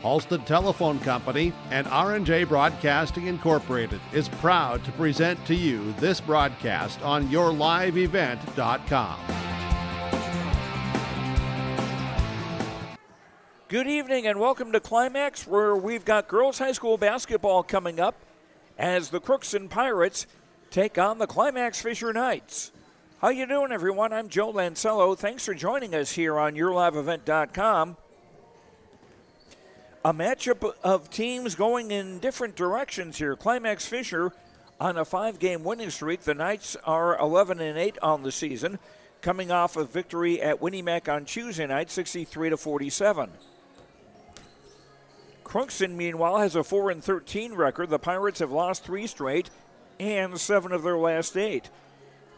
Halstead Telephone Company and R&J Broadcasting Incorporated is proud to present to you this broadcast on YourLiveEvent.com. Good evening and welcome to Climax, where we've got girls high school basketball coming up as the Crookston Pirates take on the Climax-Fisher Knights. How you doing, everyone? I'm Joe Lancello. Thanks for joining us here on YourLiveEvent.com. A matchup of teams going in different directions here. Climax-Fisher on a 5-game winning streak. The Knights are 11-8 on the season, coming off a victory at Winnie Mac on Tuesday night, 63-47. Crookston, meanwhile, has a 4-13 record. The Pirates have lost 3 straight and 7 of their last 8.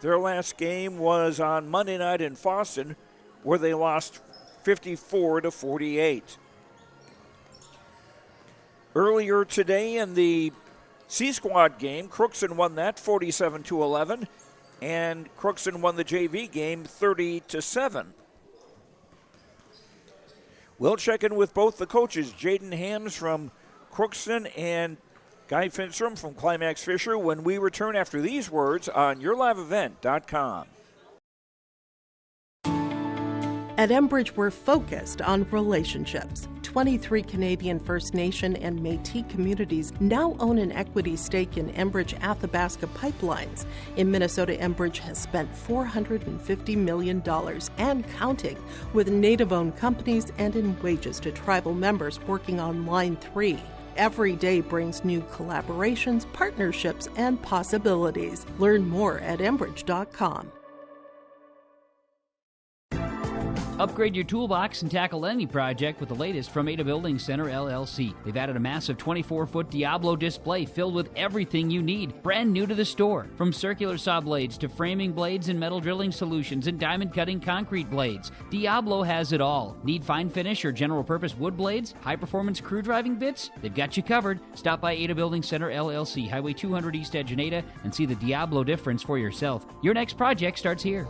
Their last game was on Monday night in Boston, where they lost 54-48. Earlier today in the C-Squad game, Crookston won that 47-11, and Crookston won the JV game 30-7. We'll check in with both the coaches, Jaden Hams from Crookston and Guy Finstrom from Climax-Fisher, when we return after these words on YourLiveEvent.com. At Enbridge, we're focused on relationships. 23 Canadian First Nation and Métis communities now own an equity stake in Enbridge Athabasca Pipelines. In Minnesota, Enbridge has spent $450 million and counting with Native-owned companies and in wages to tribal members working on Line 3. Every day brings new collaborations, partnerships, and possibilities. Learn more at Enbridge.com. Upgrade your toolbox and tackle any project with the latest from Ada Building Center, LLC. They've added a massive 24-foot Diablo display filled with everything you need, brand new to the store. From circular saw blades to framing blades and metal drilling solutions and diamond cutting concrete blades, Diablo has it all. Need fine finish or general purpose wood blades, high-performance crew driving bits? They've got you covered. Stop by Ada Building Center, LLC, Highway 200 East Edge in Ada, and see the Diablo difference for yourself. Your next project starts here.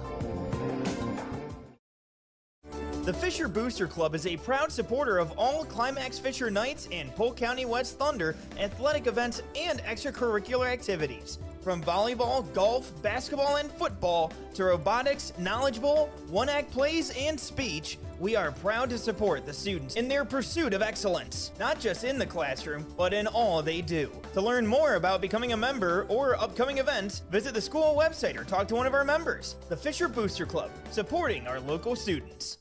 The Fisher Booster Club is a proud supporter of all Climax-Fisher Knights and Polk County West Thunder athletic events and extracurricular activities. From volleyball, golf, basketball, and football to robotics, knowledge bowl, one-act plays, and speech, we are proud to support the students in their pursuit of excellence, not just in the classroom, but in all they do. To learn more about becoming a member or upcoming events, visit the school website or talk to one of our members. The Fisher Booster Club, supporting our local students.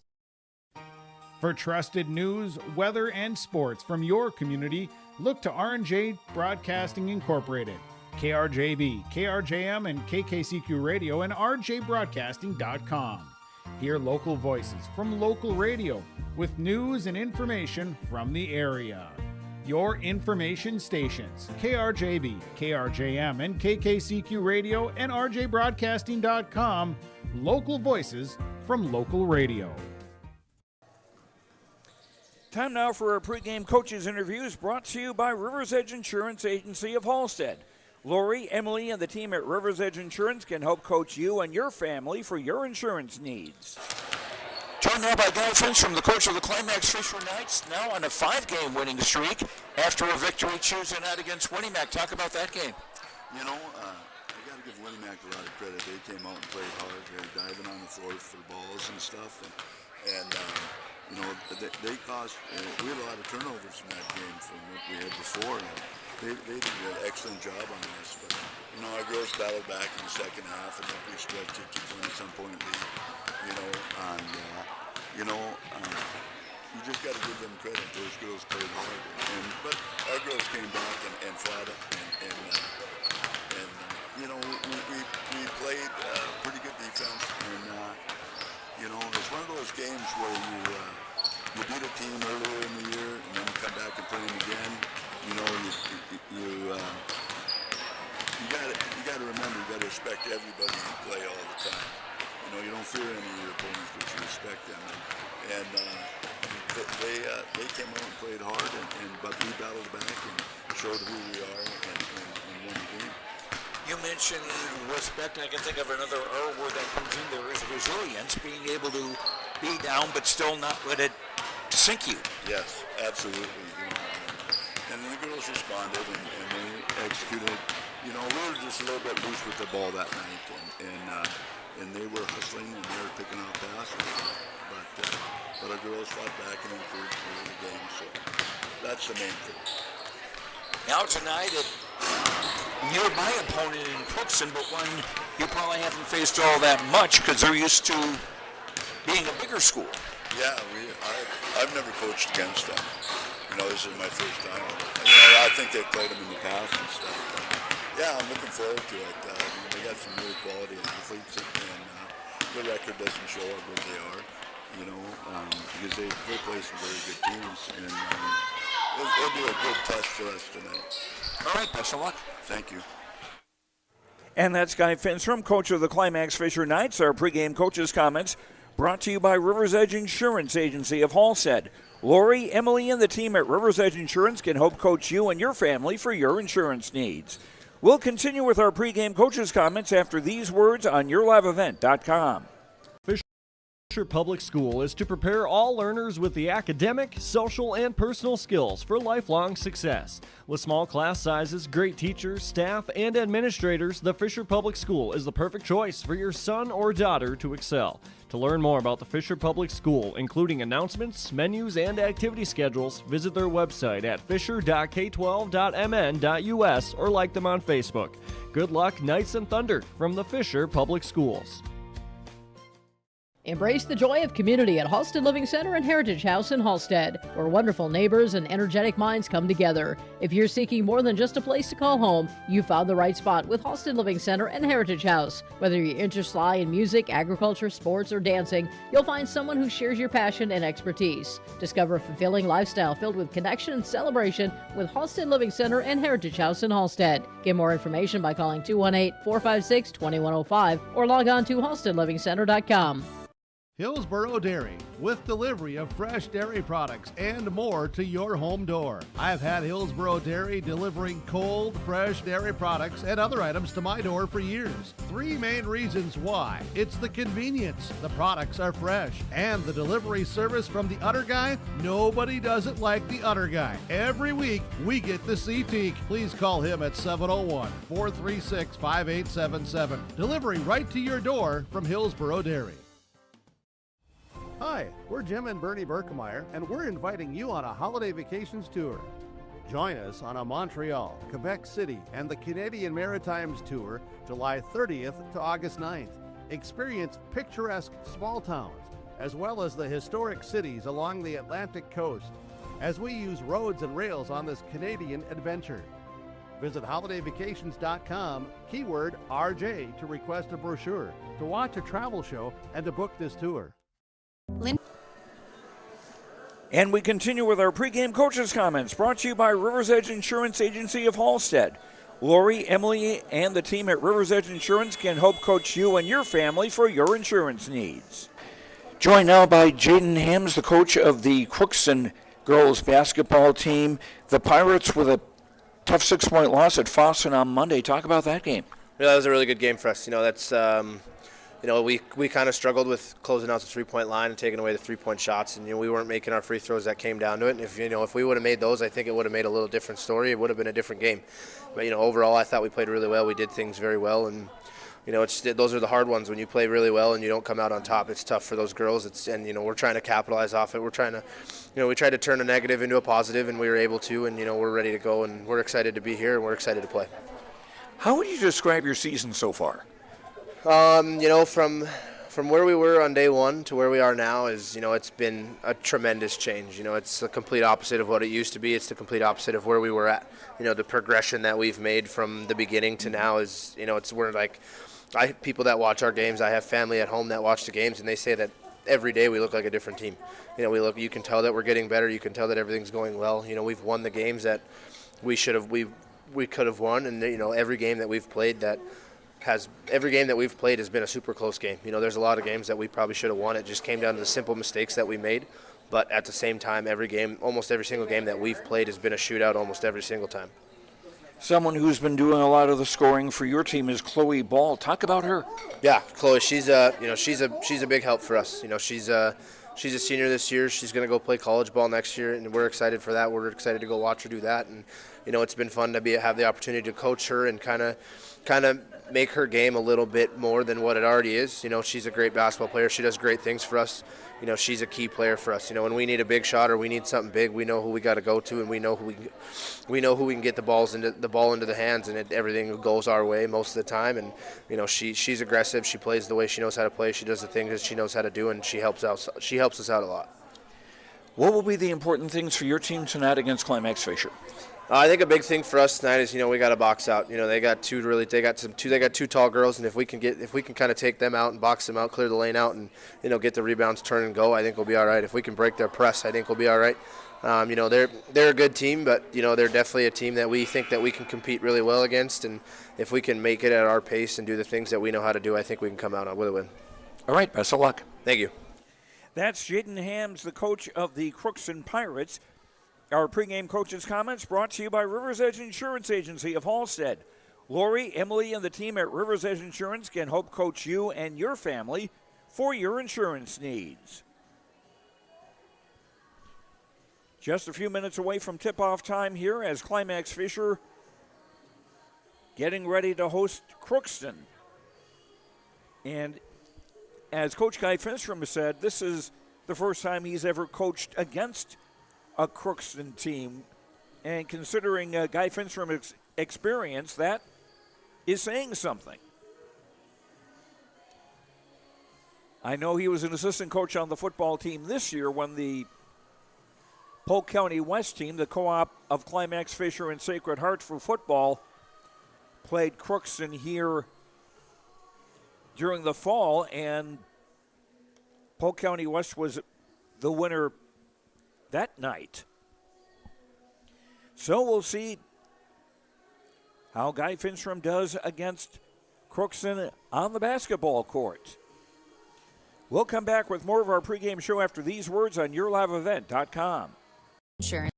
For trusted news, weather, and sports from your community, look to R&J Broadcasting Incorporated, KRJB, KRJM, and KKCQ Radio, and rjbroadcasting.com. Hear local voices from local radio with news and information from the area. Your information stations, KRJB, KRJM, and KKCQ Radio, and rjbroadcasting.com. Local voices from local radio. Time now for our pregame coaches interviews brought to you by River's Edge Insurance Agency of Halstead. Lori, Emily, and the team at River's Edge Insurance can help coach you and your family for your insurance needs. Joined now by Guy Finstrom, the coach of the Climax-Fisher Knights, now on a 5-game winning streak after a victory Tuesday night against Winnie Mac. Talk about that game. You know, I got to give Winnie Mac a lot of credit. They came out and played hard. They were diving on the floor for balls and stuff. And you know, they caused, we had a lot of turnovers in that game from what we had before. They did an excellent job on us. But, you know, our girls battled back in the second half, and then we stretched it to 20-some point lead. You know, and, you just got to give them credit. Those girls played hard. But our girls came back and fought it. You know, we played pretty good defense. And, you know, it's one of those games where you beat a team earlier in the year and then you come back and play them again. You know, you got to remember, you got to respect everybody you play all the time. You know, you don't fear any of your opponents, but you respect them. And they came out and played hard, but we battled back and showed who we are and won the game. You mention respect, I can think of another R word that comes in there is resilience, being able to be down but still not let it sink you. Yes, absolutely. And the girls responded and they executed. We were just a little bit loose with the ball that night, and they were hustling and they were picking out passes. But our girls fought back and improved through the game, so that's the main thing. Now tonight, you're my opponent in Crookston, but one you probably haven't faced all that much because they're used to being a bigger school. Yeah, I've never coached against them. This is my first time. I think they've played them in the past and stuff. But yeah, I'm looking forward to it. They got some really quality athletes, and the record doesn't show how good they are. Because they play some very good teams, and it'll be a good test for us tonight. All right, best of luck. Thank you. And that's Guy Finstrom, coach of the Climax-Fisher Knights. Our pregame coaches' comments brought to you by Rivers Edge Insurance Agency of Hallstead. Lori, Emily, and the team at Rivers Edge Insurance can help coach you and your family for your insurance needs. We'll continue with our pregame coaches' comments after these words on YourLiveEvent.com. Fisher Public School is to prepare all learners with the academic, social, and personal skills for lifelong success. With small class sizes, great teachers, staff, and administrators, the Fisher Public School is the perfect choice for your son or daughter to excel. To learn more about the Fisher Public School, including announcements, menus, and activity schedules, visit their website at fisher.k12.mn.us or like them on Facebook. Good luck, Knights and Thunder, from the Fisher Public Schools. Embrace the joy of community at Halsted Living Center and Heritage House in Halsted, where wonderful neighbors and energetic minds come together. If you're seeking more than just a place to call home, you found the right spot with Halsted Living Center and Heritage House. Whether your interests lie in music, agriculture, sports, or dancing, you'll find someone who shares your passion and expertise. Discover a fulfilling lifestyle filled with connection and celebration with Halsted Living Center and Heritage House in Halsted. Get more information by calling 218-456-2105 or log on to halstedlivingcenter.com. Hillsboro Dairy, with delivery of fresh dairy products and more to your home door. I've had Hillsboro Dairy delivering cold, fresh dairy products and other items to my door for years. 3 main reasons why. It's the convenience, the products are fresh, and the delivery service from the Udder Guy. Nobody does it like the Udder Guy. Every week, we get the CT. Please call him at 701-436-5877. Delivery right to your door from Hillsboro Dairy. Hi, we're Jim and Bernie Berkemeyer, and we're inviting you on a holiday vacations tour. Join us on a Montreal, Quebec City, and the Canadian Maritimes tour, July 30th to August 9th. Experience picturesque small towns, as well as the historic cities along the Atlantic coast, as we use roads and rails on this Canadian adventure. Visit holidayvacations.com, keyword RJ, to request a brochure, to watch a travel show, and to book this tour. And we continue with our pregame coaches' comments brought to you by Rivers Edge Insurance Agency of Hallstead. Lori, Emily, and the team at Rivers Edge Insurance can help coach you and your family for your insurance needs. Joined now by Jaden Hams, the coach of the Crookston girls basketball team. The Pirates with a tough 6-point loss at Fosston on Monday. Talk about that game. Yeah, that was a really good game for us. That's we kind of struggled with closing out the 3-point line and taking away the 3-point shots, and we weren't making our free throws that came down to it. And if we would have made those, I think it would have made a little different story. It would have been a different game. But overall, I thought we played really well. We did things very well, and those are the hard ones when you play really well and you don't come out on top. It's tough for those girls. We're trying to capitalize off it. We're trying to, we tried to turn a negative into a positive, and we were able to. And we're ready to go, and we're excited to be here, and we're excited to play. How would you describe your season so far? From where we were on day one to where we are now is, it's been a tremendous change. It's the complete opposite of what it used to be. It's the complete opposite of where we were at. The progression that we've made from the beginning to now is, we're like, people that watch our games, I have family at home that watch the games, and they say that every day we look like a different team. You can tell that we're getting better. You can tell that everything's going well. We've won the games that we could have won, and every game that we've played has been a super close game. There's a lot of games that we probably should have won. It just came down to the simple mistakes that we made. But at the same time, almost every single game that we've played has been a shootout almost every single time. Someone who's been doing a lot of the scoring for your team is Chloe Ball. Talk about her. Yeah, Chloe, she's a big help for us. She's a senior this year. She's going to go play college ball next year, and we're excited for that. We're excited to go watch her do that, and it's been fun to have the opportunity to coach her and kind of make her game a little bit more than what it already is. She's a great basketball player. She does great things for us. She's a key player for us. When we need a big shot or we need something big, we know who we got to go to, and we know who we can get the ball into the hands, and everything goes our way most of the time. And she's aggressive. She plays the way she knows how to play. She does the things that she knows how to do, and she helps us out a lot. What will be the important things for your team tonight against Climax-Fisher? I think a big thing for us tonight is we got to box out. They got two tall girls, and if we can kind of take them out and box them out, clear the lane out, and get the rebounds, turn and go, I think we'll be all right. If we can break their press, I think we'll be all right. They're a good team, but they're definitely a team that we think that we can compete really well against, and if we can make it at our pace and do the things that we know how to do, I think we can come out with a win. All right, best of luck. Thank you. That's Jaden Hams, the coach of the Crookston Pirates. Our pregame coaches' comments brought to you by Rivers Edge Insurance Agency of Halstead. Lori, Emily, and the team at Rivers Edge Insurance can help coach you and your family for your insurance needs. Just a few minutes away from tip-off time here as Climax-Fisher getting ready to host Crookston. And as Coach Guy Finstrom has said, this is the first time he's ever coached against a Crookston team, and considering Guy Finstrom's experience, that is saying something. I know he was an assistant coach on the football team this year when the Polk County West team, the co-op of Climax-Fisher and Sacred Heart for football, played Crookston here during the fall, and Polk County West was the winner that night. So we'll see how Guy Finstrom does against Crookston on the basketball court. We'll come back with more of our pregame show after these words on YourLiveEvent.com. Insurance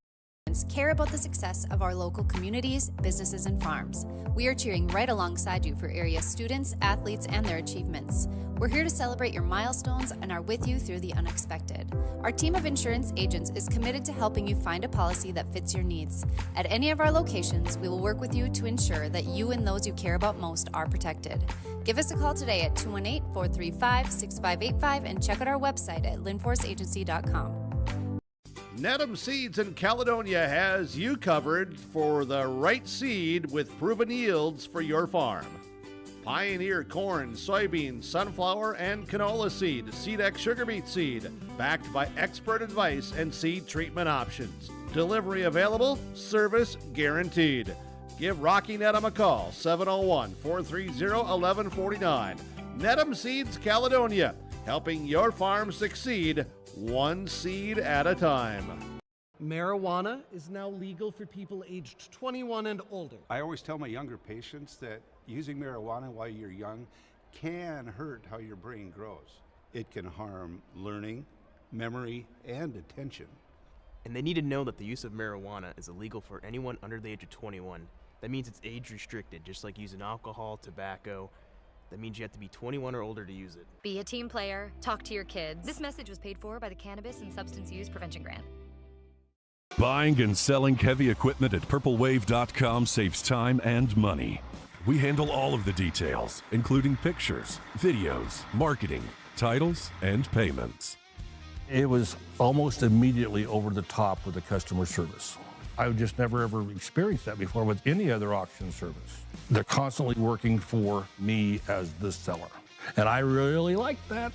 care about the success of our local communities, businesses, and farms. We are cheering right alongside you for area students, athletes, and their achievements. We're here to celebrate your milestones and are with you through the unexpected. Our team of insurance agents is committed to helping you find a policy that fits your needs. At any of our locations, we will work with you to ensure that you and those you care about most are protected. Give us a call today at 218-435-6585 and check out our website at linforceagency.com. Nedham Seeds in Caledonia has you covered for the right seed with proven yields for your farm. Pioneer corn, soybean, sunflower, and canola seed, Seedex sugar beet seed, backed by expert advice and seed treatment options. Delivery available, service guaranteed. Give Rocky Nedham a call, 701-430-1149. Nedham Seeds Caledonia, helping your farm succeed one seed at a time. Marijuana is now legal for people aged 21 and older. I always tell my younger patients that using marijuana while you're young can hurt how your brain grows. It can harm learning, memory, and attention. And they need to know that the use of marijuana is illegal for anyone under the age of 21. That means it's age restricted, just like using alcohol, tobacco. That means you have to be 21 or older to use it. Be a team player. Talk to your kids. This message was paid for by the Cannabis and Substance Use Prevention Grant. Buying and selling heavy equipment at purplewave.com saves time and money. We handle all of the details, including pictures, videos, marketing, titles, and payments. It was almost immediately over the top with the customer service. I've just never ever experienced that before with any other auction service. They're constantly working for me as the seller, and I really like that.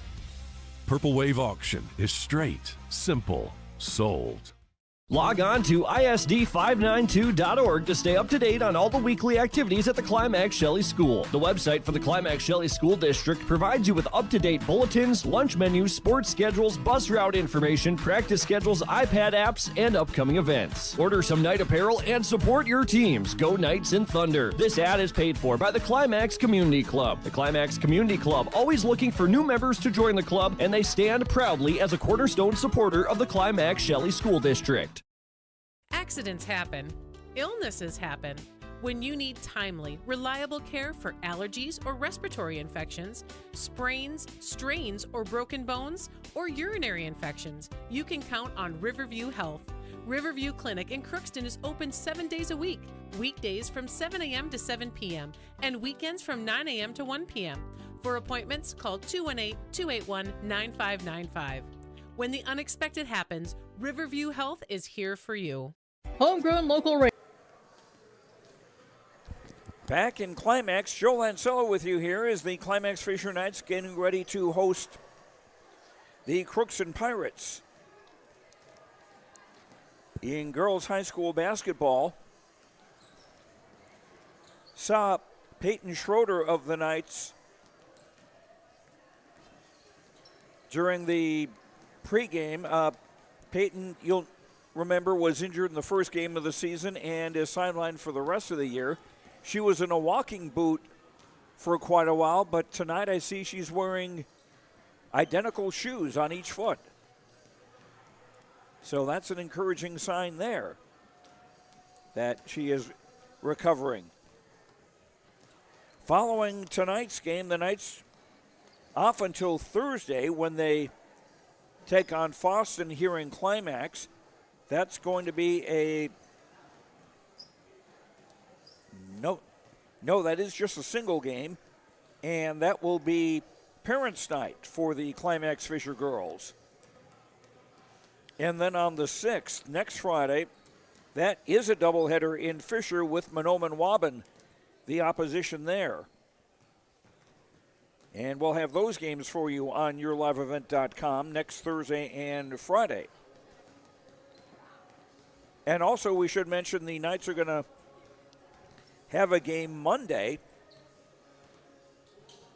Purple Wave Auction is straight, simple, sold. Log on to ISD592.org to stay up to date on all the weekly activities at the Climax Shelley School. The website for the Climax Shelley School District provides you with up-to-date bulletins, lunch menus, sports schedules, bus route information, practice schedules, iPad apps, and upcoming events. Order some night apparel and support your teams. Go Knights and Thunder. This ad is paid for by the Climax Community Club. The Climax Community Club, always looking for new members to join the club, and they stand proudly as a cornerstone supporter of the Climax Shelley School District. Accidents happen. Illnesses happen. When you need timely, reliable care for allergies or respiratory infections, sprains, strains, or broken bones, or urinary infections, you can count on Riverview Health. Riverview Clinic in Crookston is open 7 days a week, weekdays from 7 a.m. to 7 p.m., and weekends from 9 a.m. to 1 p.m. For appointments, call 218-281-9595. When the unexpected happens, Riverview Health is here for you. Homegrown local radio. Back in Climax, Joe Lancello with you here as the Climax-Fisher Knights getting ready to host the Crookston Pirates. In girls high school basketball, saw Peyton Schroeder of the Knights during the pregame. Peyton, you'll remember, was injured in the first game of the season and is sidelined for the rest of the year. She was in a walking boot for quite a while, but tonight I see she's wearing identical shoes on each foot. So that's an encouraging sign there that she is recovering. Following tonight's game, the Knights off until Thursday when they take on Foston here in Climax. That's going to be a no, that is just a single game, and that will be Parents' Night for the Climax-Fisher girls. And then on the 6th, next Friday, that is a doubleheader in Fisher with Mahnomen-Waubun, the opposition there. And we'll have those games for you on yourliveevent.com next Thursday and Friday. And also we should mention the Knights are going to have a game Monday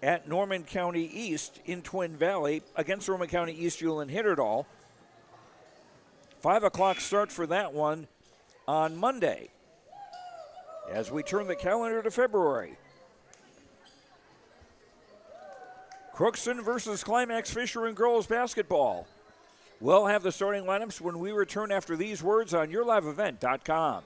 at Norman County East in Twin Valley against Norman County East Ulen Hitterdal. 5 o'clock start for that one on Monday as we turn the calendar to February. Crookston versus Climax-Fisher in girls basketball. We'll have the starting lineups when we return after these words on yourliveevent.com.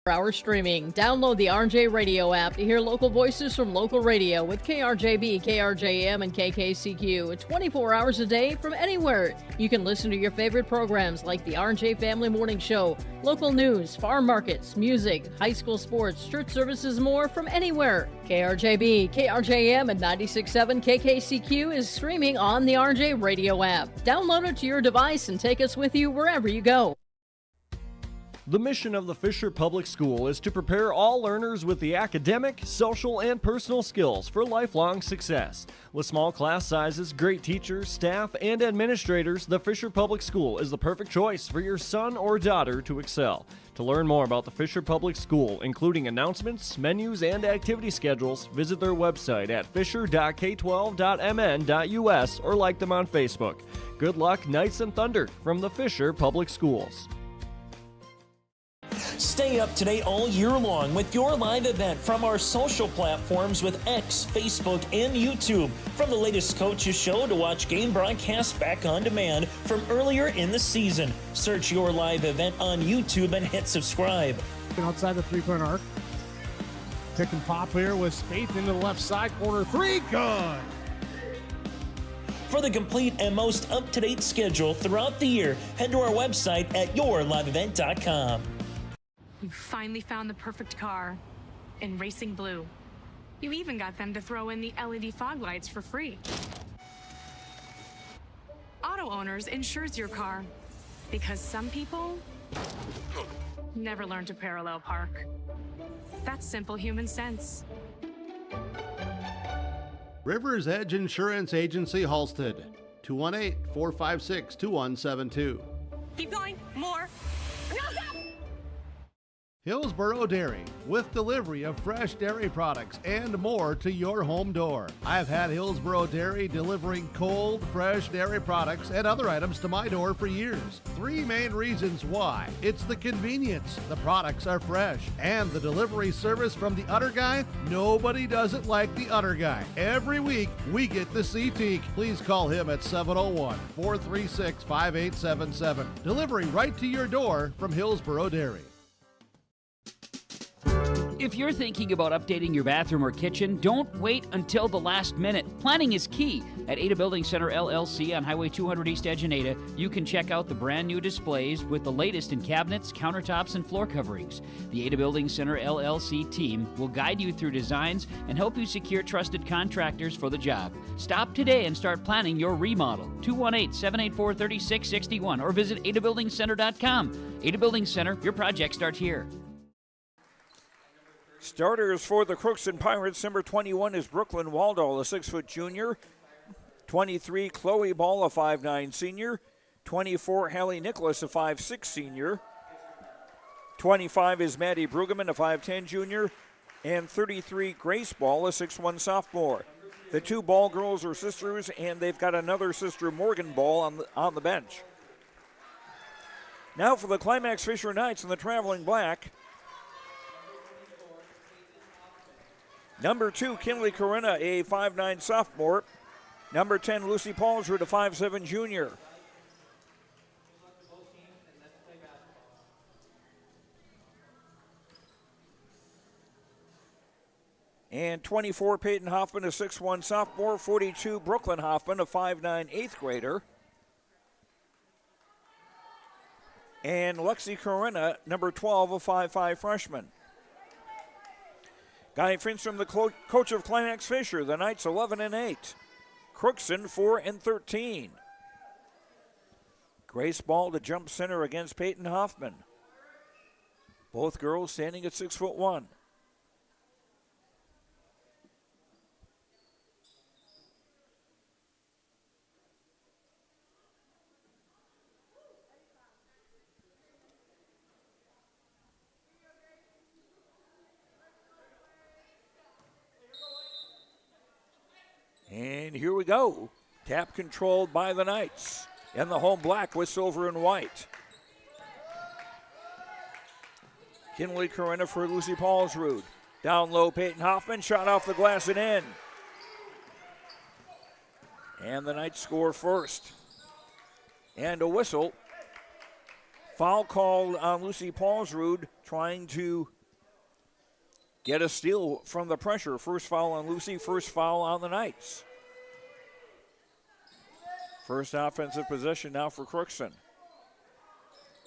Hour streaming. Download the RJ Radio app to hear local voices from local radio with KRJB, KRJM, and KKCQ. 24 hours a day from anywhere. You can listen to your favorite programs like the RJ Family Morning Show, local news, farm markets, music, high school sports, church services, more from anywhere. KRJB, KRJM, and 96.7 KKCQ is streaming on the RJ Radio app. Download it to your device and take us with you wherever you go. The mission of the Fisher Public School is to prepare all learners with the academic, social, and personal skills for lifelong success. With small class sizes, great teachers, staff, and administrators, the Fisher Public School is the perfect choice for your son or daughter to excel. To learn more about the Fisher Public School, including announcements, menus, and activity schedules, visit their website at fisher.k12.mn.us or like them on Facebook. Good luck, Knights and Thunder, from the Fisher Public Schools. Stay up to date all year long with your live event from our social platforms with X, Facebook, and YouTube. From the latest coaches show to watch game broadcasts back on demand from earlier in the season. Search your live event on YouTube and hit subscribe. Outside the three-point arc. Pick and pop here with Spaeth into the left side corner. Three, good. For the complete and most up-to-date schedule throughout the year, head to our website at yourliveevent.com. You finally found the perfect car in racing blue. You even got them to throw in the LED fog lights for free. Auto Owners insures your car because some people never learn to parallel park. That's simple human sense. Rivers Edge Insurance Agency, Halstead, 218-456-2172. Keep going, more. No, stop! Hillsboro Dairy, with delivery of fresh dairy products and more to your home door. I've had Hillsboro Dairy delivering cold, fresh dairy products and other items to my door for years. 3 main reasons why. It's the convenience, the products are fresh, and the delivery service from the Udder Guy. Nobody does it like the Udder Guy. Every week, we get the C-Teak. Please call him at 701-436-5877. Delivery right to your door from Hillsboro Dairy. If you're thinking about updating your bathroom or kitchen, don't wait until the last minute. Planning is key. At Ada Building Center LLC on Highway 200 East Edge in Ada, you can check out the brand new displays with the latest in cabinets, countertops, and floor coverings. The Ada Building Center LLC team will guide you through designs and help you secure trusted contractors for the job. Stop today and start planning your remodel. 218-784-3661 or visit adabuildingcenter.com. Ada Building Center, your project starts here. Starters for the Crookston Pirates, number 21 is Brooklyn Waldo, a 6-foot junior. 23, Chloe Ball, a 5'9 senior. 24, Hallie Nicholas, a 5'6 senior. 25 is Maddie Brueggemann, a 5'10 junior. And 33, Grace Ball, a 6'1 sophomore. The two Ball girls are sisters, and they've got another sister, Morgan Ball, on the bench. Now for the Climax-Fisher Knights in the traveling black. Number 2, Kinley Corinna, a 5'9 sophomore. Number 10, Lucy Paulsrud, a 5'7 junior. And 24, Peyton Hoffman, a 6'1 sophomore. 42, Brooklyn Hoffman, a 5'9 8th grader. And Lexi Corinna, number 12, a 5'5 freshman. Guy Finstrom, the coach of Climax-Fisher. The Knights 11-8. Crookston 4-13. Grace Ball to jump center against Peyton Hoffman. Both girls standing at 6'1". And here we go. Tap controlled by the Knights. And the home black with silver and white. Kinley Corinna for Lucy Paulsrud. Down low, Peyton Hoffman. Shot off the glass and in. And the Knights score first. And a whistle. Foul called on Lucy Paulsrud, trying to get a steal from the pressure. First foul on Lucy, first foul on the Knights. First offensive possession now for Crookston.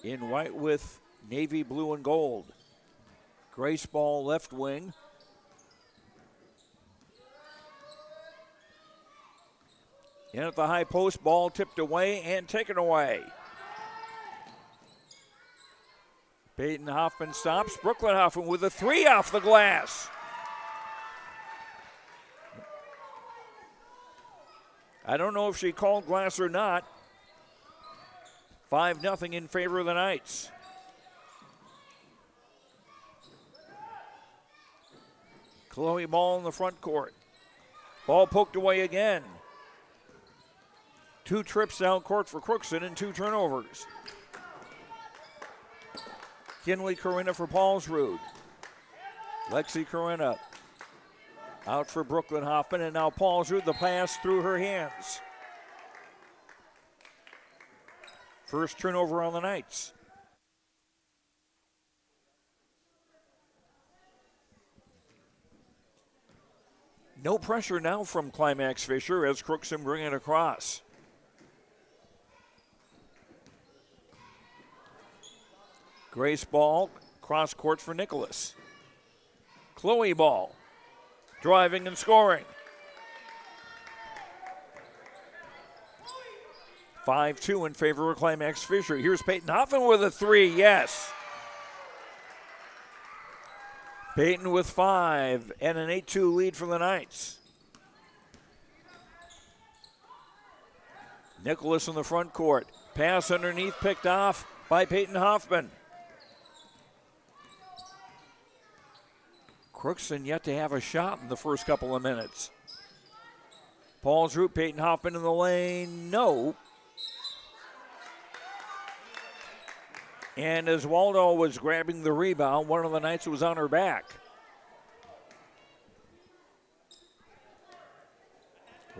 In white with navy blue and gold. Grace Ball left wing. In at the high post, ball tipped away and taken away. Peyton Hoffman stops. Brooklyn Hoffman with a 3 off the glass. I don't know if she called glass or not. 5-0 in favor of the Knights. Chloe Ball in the front court. Ball poked away again. 2 trips down court for Crookston and 2 turnovers. Kinley Corinna for Paulsrud. Lexi Corinna out for Brooklyn Hoffman, and now Paulsrud, the pass through her hands. First turnover on the Knights. No pressure now from Climax-Fisher as Crookston bring it across. Grace Ball, cross court for Nicholas. Chloe Ball, driving and scoring. 5-2 in favor of Climax-Fisher. Here's Peyton Hoffman with a 3, yes. Peyton with 5 and an 8-2 lead for the Knights. Nicholas in the front court. Pass underneath, picked off by Peyton Hoffman. Crookston yet to have a shot in the first couple of minutes. Paulsrud, Peyton Hoffman in the lane, no. And as Waldo was grabbing the rebound, one of the Knights was on her back.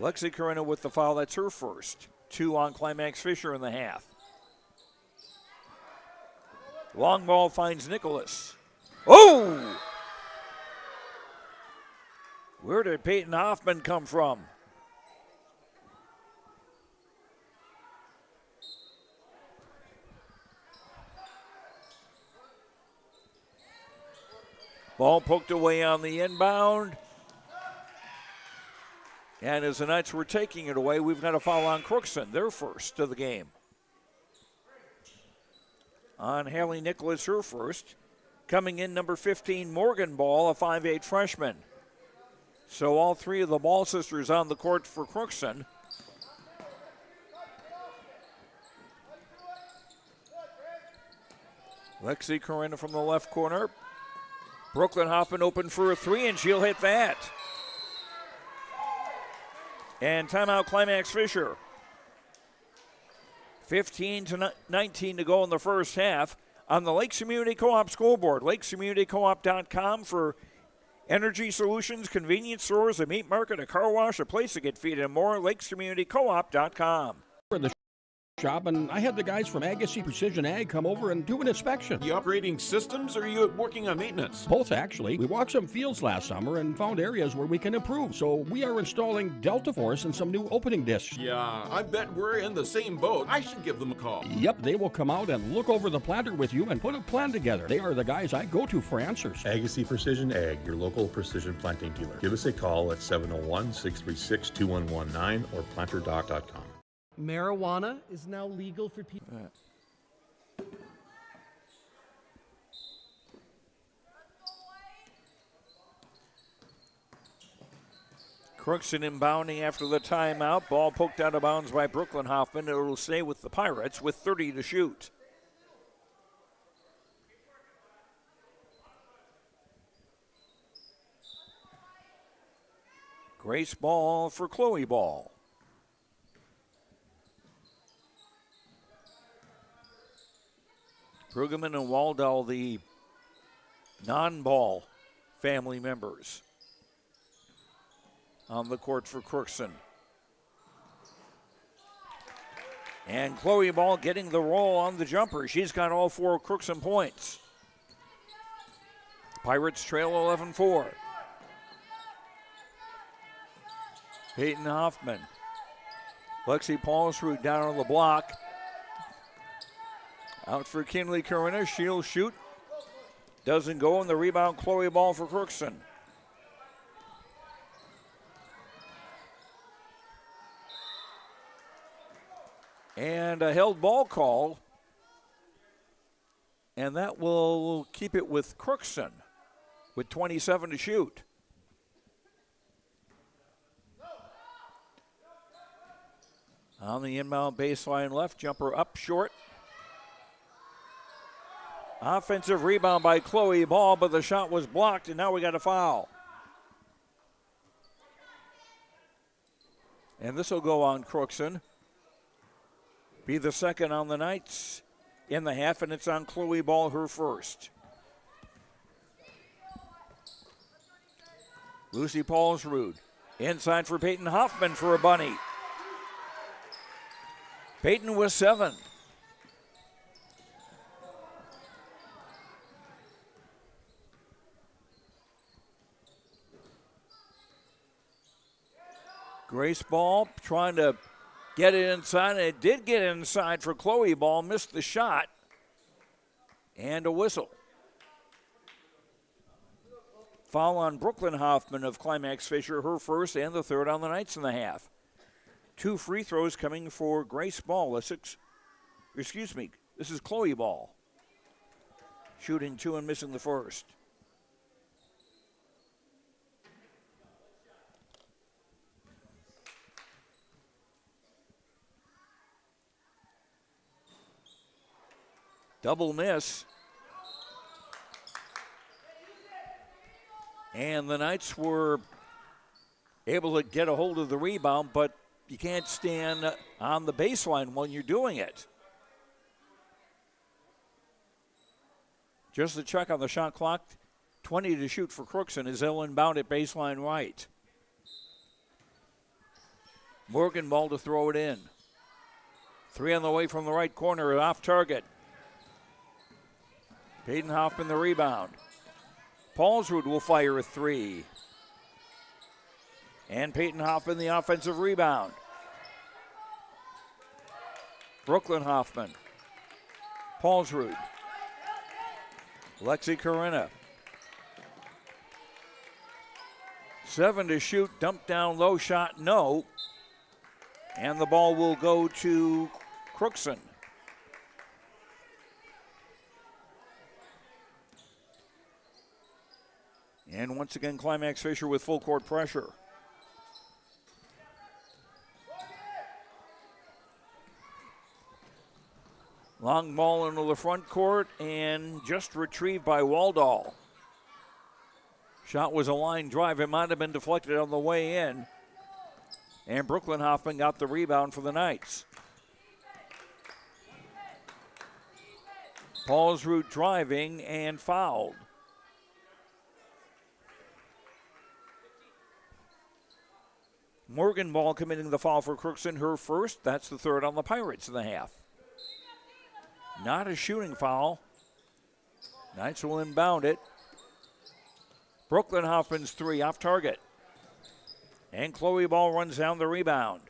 Lexi Corinna with the foul, that's her first. 2 on Climax-Fisher in the half. Long ball finds Nicholas. Oh! Where did Peyton Hoffman come from? Ball poked away on the inbound. And as the Knights were taking it away, we've got a foul on Crookston, their first of the game. On Haley Nicholas, her first. Coming in, number 15, Morgan Ball, a 5'8 freshman. So all three of the Ball sisters on the court for Crookston. Lexi Corinna from the left corner. Brooklyn Hoffman open for a three, and she'll hit that. And timeout, Climax-Fisher. 15-19 to go in the first half. On the Lakes Community Co-op scoreboard, lakescommunitycoop.com for energy solutions, convenience stores, a meat market, a car wash, a place to get feed, and more. lakescommunitycoop.com. Shop, and I had the guys from Agassi Precision Ag come over and do an inspection. You upgrading systems, or are you working on maintenance? Both, actually. We walked some fields last summer and found areas where we can improve. So we are installing Delta Force and some new opening discs. Yeah, I bet we're in the same boat. I should give them a call. Yep, they will come out and look over the planter with you and put a plan together. They are the guys I go to for answers. Agassi Precision Ag, your local precision planting dealer. Give us a call at 701-636-2119 or planterdoc.com. Marijuana is now legal for people. Crookston inbounding after the timeout. Ball poked out of bounds by Brooklyn Hoffman. It will stay with the Pirates with 30 to shoot. Grace Ball for Chloe Ball. Brueggemann and Waldau, the non-ball family members on the court for Crookston. And Chloe Ball getting the roll on the jumper. She's got all four Crookston points. Pirates trail 11-4. Peyton Hoffman. Lexi Paulsrud down on the block. Out for Kinley Corinna. She'll shoot. Doesn't go, and the rebound, Chloe Ball for Crookston. And a held ball call. And that will keep it with Crookston with 27 to shoot. On the inbound baseline left, jumper up short. Offensive rebound by Chloe Ball, but the shot was blocked, and now we got a foul. And this will go on Crookston. Be the second on the Knights in the half, and it's on Chloe Ball, her first. Lucy Paulsrud inside for Peyton Hoffman for a bunny. Peyton with 7. Grace Ball trying to get it inside, and it did get inside for Chloe Ball, missed the shot, and a whistle. Foul on Brooklyn Hoffman of Climax-Fisher, her first and the third on the Knights in the half. 2 free throws coming for Grace Ball. This is Chloe Ball. Shooting 2 and missing the first. Double miss. And the Knights were able to get a hold of the rebound, but you can't stand on the baseline when you're doing it. Just a check on the shot clock. 20 to shoot for Crookston as they'll inbound at baseline right. Morgan Ball to throw it in. 3 on the way from the right corner, off target. Peyton Hoffman the rebound. Paulsrud will fire a 3. And Peyton Hoffman, the offensive rebound. Brooklyn Hoffman. Paulsrud. Lexi Corinna. 7 to shoot, dumped down low, shot no. And the ball will go to Crookston. And once again, Climax-Fisher with full court pressure. Long ball into the front court and just retrieved by Waldall. Shot was a line drive. It might have been deflected on the way in. And Brooklyn Hoffman got the rebound for the Knights. Paulsrud driving and fouled. Morgan Ball committing the foul for Crookston, her first. That's the third on the Pirates in the half. Not a shooting foul. Knights will inbound it. Brooklyn Hoffman's 3 off target. And Chloe Ball runs down the rebound.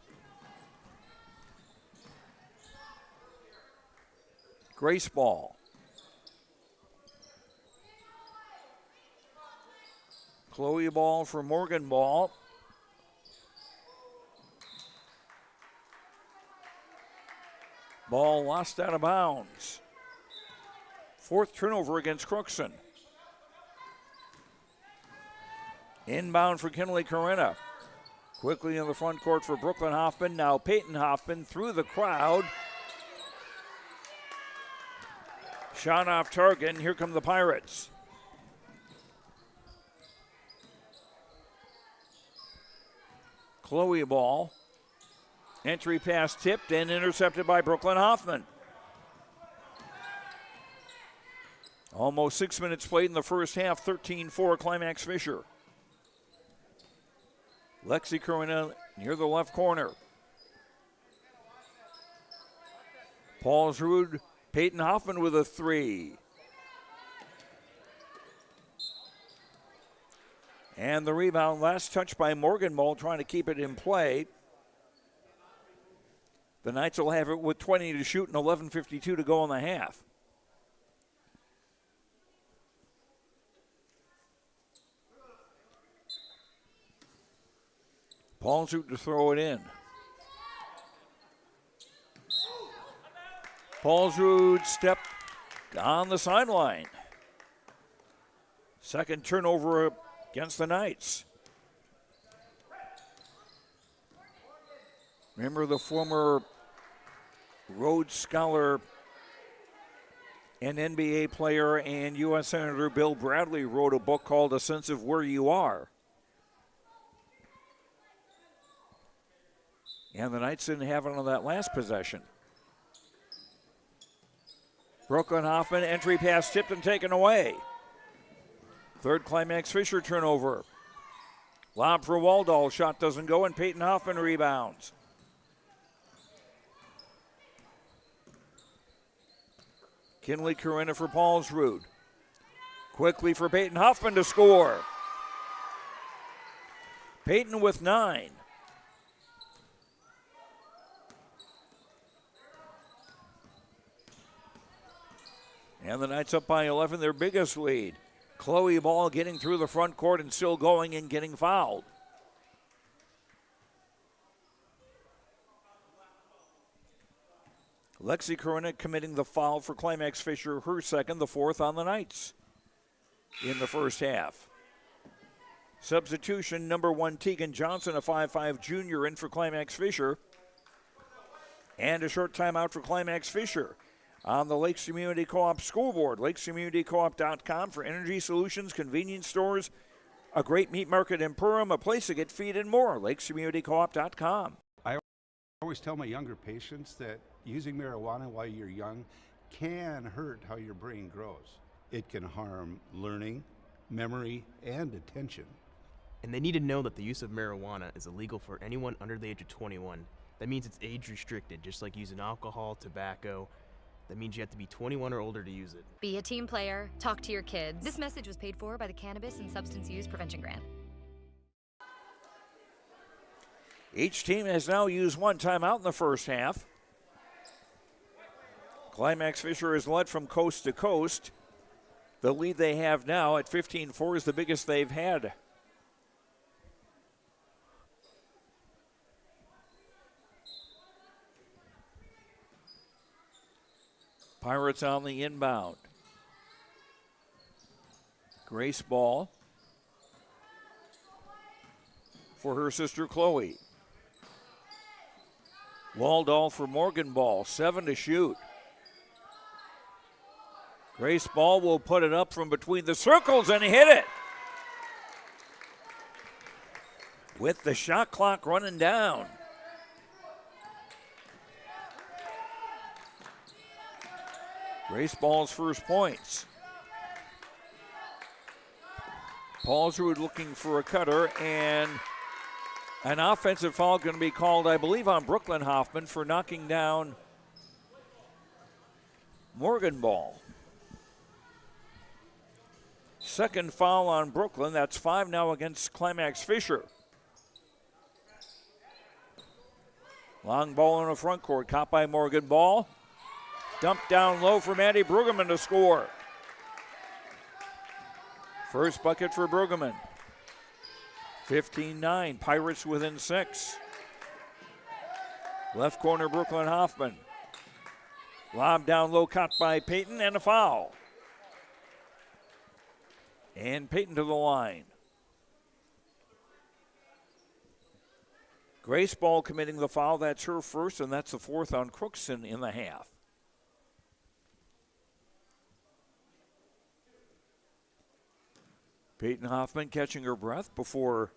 Grace Ball. Chloe Ball for Morgan Ball. Ball lost out of bounds. 4th turnover against Crookston. Inbound for Kinley Corinna. Quickly in the front court for Brooklyn Hoffman. Now Peyton Hoffman through the crowd. Shot off target, and here come the Pirates. Chloe Ball. Entry pass tipped and intercepted by Brooklyn Hoffman. Almost 6 minutes played in the first half, 13-4 Climax-Fisher. Lexi Corinna near the left corner. Paulsrud, Peyton Hoffman with a 3. And the rebound, last touch by Morgan Ball, trying to keep it in play. The Knights will have it with 20 to shoot and 11:52 to go in the half. Paulsrud to throw it in. Paulsrud stepped on the sideline. Second turnover against the Knights. Remember the former Rhodes Scholar and NBA player and U.S. Senator Bill Bradley wrote a book called A Sense of Where You Are. And the Knights didn't have it on that last possession. Brooklyn Hoffman, entry pass tipped and taken away. Third Climax-Fisher turnover. Lob for Waldall, shot doesn't go, and Peyton Hoffman rebounds. Kinley Corinna for Paulsrud. Quickly for Peyton Hoffman to score. Peyton with 9. And the Knights up by 11, their biggest lead. Chloe Ball getting through the front court and still going and getting fouled. Lexi Corinna committing the foul for Climax-Fisher, her second, the 4th on the Knights in the first half. Substitution, number 1, Tegan Johnson, a 5'5 junior, in for Climax-Fisher. And a short timeout for Climax-Fisher. On the Lakes Community Co-op School Board, lakescommunitycoop.com for energy solutions, convenience stores, a great meat market in Perham, a place to get feed and more, lakescommunitycoop.com. I always tell my younger patients that using marijuana while you're young can hurt how your brain grows. It can harm learning, memory, and attention. And they need to know that the use of marijuana is illegal for anyone under the age of 21. That means it's age restricted, just like using alcohol, tobacco. That means you have to be 21 or older to use it. Be a team player. Talk to your kids. This message was paid for by the Cannabis and Substance Use Prevention Grant. Each team has now used one timeout in the first half. Climax-Fisher is led from coast to coast. The lead they have now at 15-4 is the biggest they've had. Pirates on the inbound. Grace ball for her sister Chloe. Waldall for Morgan ball, 7 to shoot. Grace ball will put it up from between the circles and hit it. With the shot clock running down. Grace ball's first points. Paulsrud looking for a cutter, and an offensive foul going to be called, I believe, on Brooklyn Hoffman for knocking down Morgan ball. Second foul on Brooklyn. That's 5 now against Climax-Fisher. Long ball in the front court, caught by Morgan ball. Dumped down low for Maddie Brueggemann to score. First bucket for Brueggemann. 15-9, Pirates within 6. Left corner, Brooklyn Hoffman. Lob down low, caught by Payton, and a foul. And Payton to the line. Grace Ball committing the foul. That's her first, and that's the fourth on Crookston in the half. Peyton Hoffman catching her breath before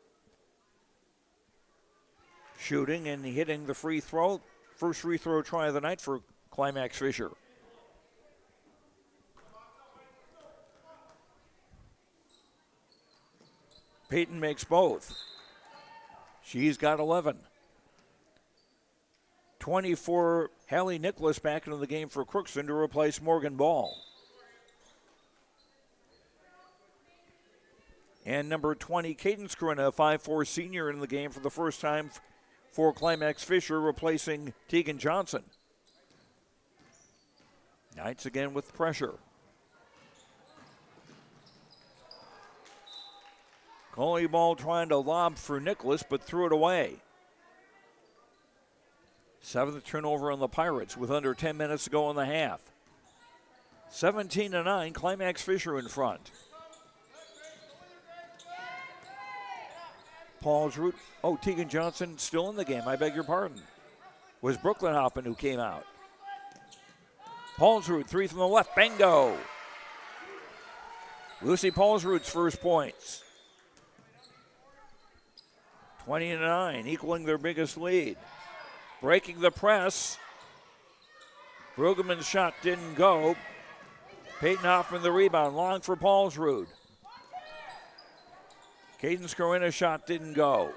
shooting and hitting the free throw. First free throw try of the night for Climax-Fisher. Peyton makes both. She's got 11. 24, Hallie Nicholas back into the game for Crookston to replace Morgan Ball. And number 20, Cadence Corinna, a 5'4 senior in the game for the first time for Climax-Fisher, replacing Tegan Johnson. Knights again with pressure. Coley Ball trying to lob for Nicholas, but threw it away. Seventh turnover on the Pirates with under 10 minutes to go in the half. 17-9, Climax-Fisher in front. Paulsrud. Oh, Tegan Johnson still in the game. I beg your pardon. Was Brooklyn Hoffman who came out. Paulsrud, three from the left. Bingo. Lucy Paulsrud's first points. 20-9, equaling their biggest lead. Breaking the press. Brueggemann's shot didn't go. Peyton Hoffman the rebound. Long for Paulsrud. Cadence Corinna's shot didn't go.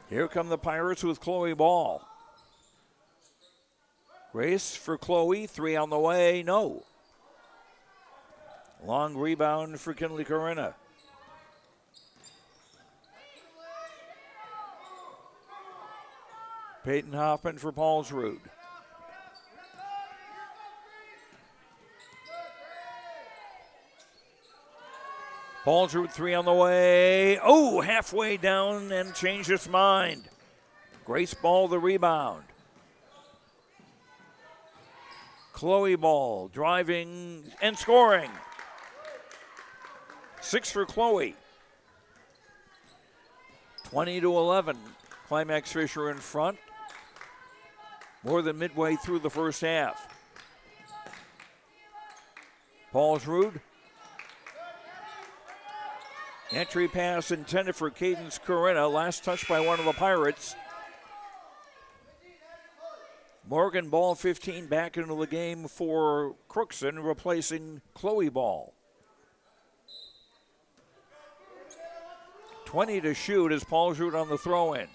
Here come the Pirates with Chloe Ball. Grace for Chloe, three on the way, no. Long rebound for Kinley Corinna. Peyton Hoffman for Paulsrud. Paulsrud, three on the way. Oh, halfway down and changed its mind. Grace Ball the rebound. Chloe Ball driving and scoring. 6 for Chloe. 20-11. Climax-Fisher in front. More than midway through the first half. Paulsrud. Entry pass intended for Cadence Corinna. Last touch by one of the Pirates. Morgan Ball, 15, back into the game for Crookston, replacing Chloe Ball. 20 to shoot as Paulsrud on the throw-in.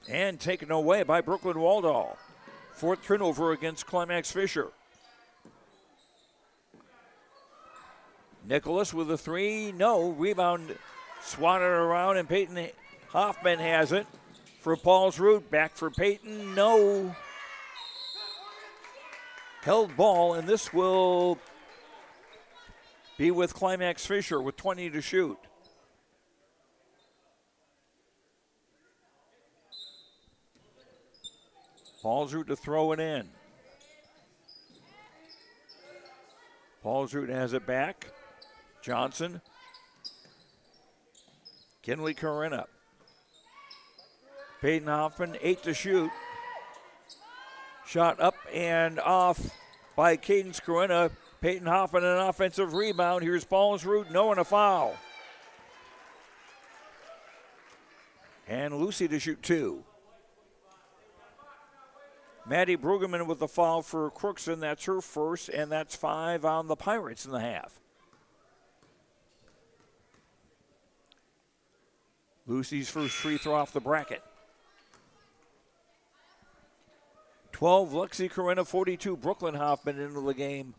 And taken away by Brooklyn Waldall. Fourth turnover against Climax-Fisher. Nicholas with a three, no. Rebound swatted around, and Peyton Hoffman has it for Paulsrud. Back for Peyton, no. Held ball, and this will be with Climax-Fisher with 20 to shoot. Paulsrud to throw it in. Paulsrud has it back. Johnson. Kinley Corinna. Peyton Hoffman, 8 to shoot. Shot up and off by Cadence Corinna. Peyton Hoffman, an offensive rebound. Here's Paulsrud, no, and a foul. And Lucy to shoot 2. Maddie Brueggemann with the foul for Crookston. That's her first, and that's 5 on the Pirates in the half. Lucy's first free throw off the bracket. 12, Lexi Corinna, 42, Brooklyn Hoffman into the game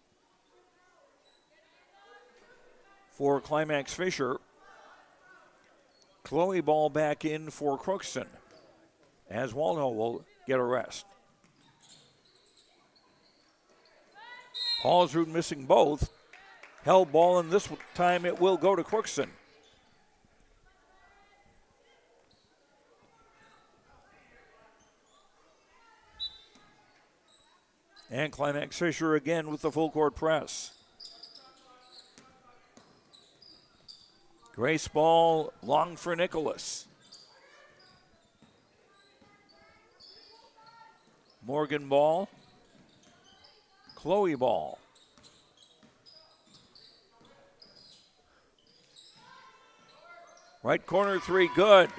for Climax-Fisher. Chloe Ball back in for Crookston, as Waldo will get a rest. Paulsrud missing both. Held ball, and this time it will go to Crookston. And Climax-Fisher again with the full court press. Grace Ball long for Nicholas. Morgan Ball. Chloe Ball. Right corner three, good.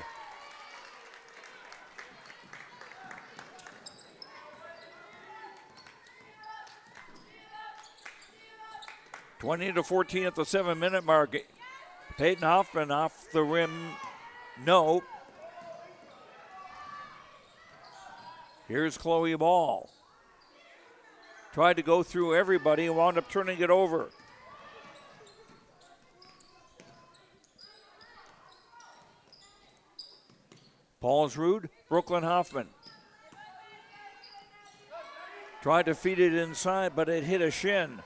(20-14) at the 7-minute mark. Peyton Hoffman off the rim, no. Here's Chloe Ball. Tried to go through everybody and wound up turning it over. Paulsrud, Brooklyn Hoffman. Tried to feed it inside, but it hit a shin.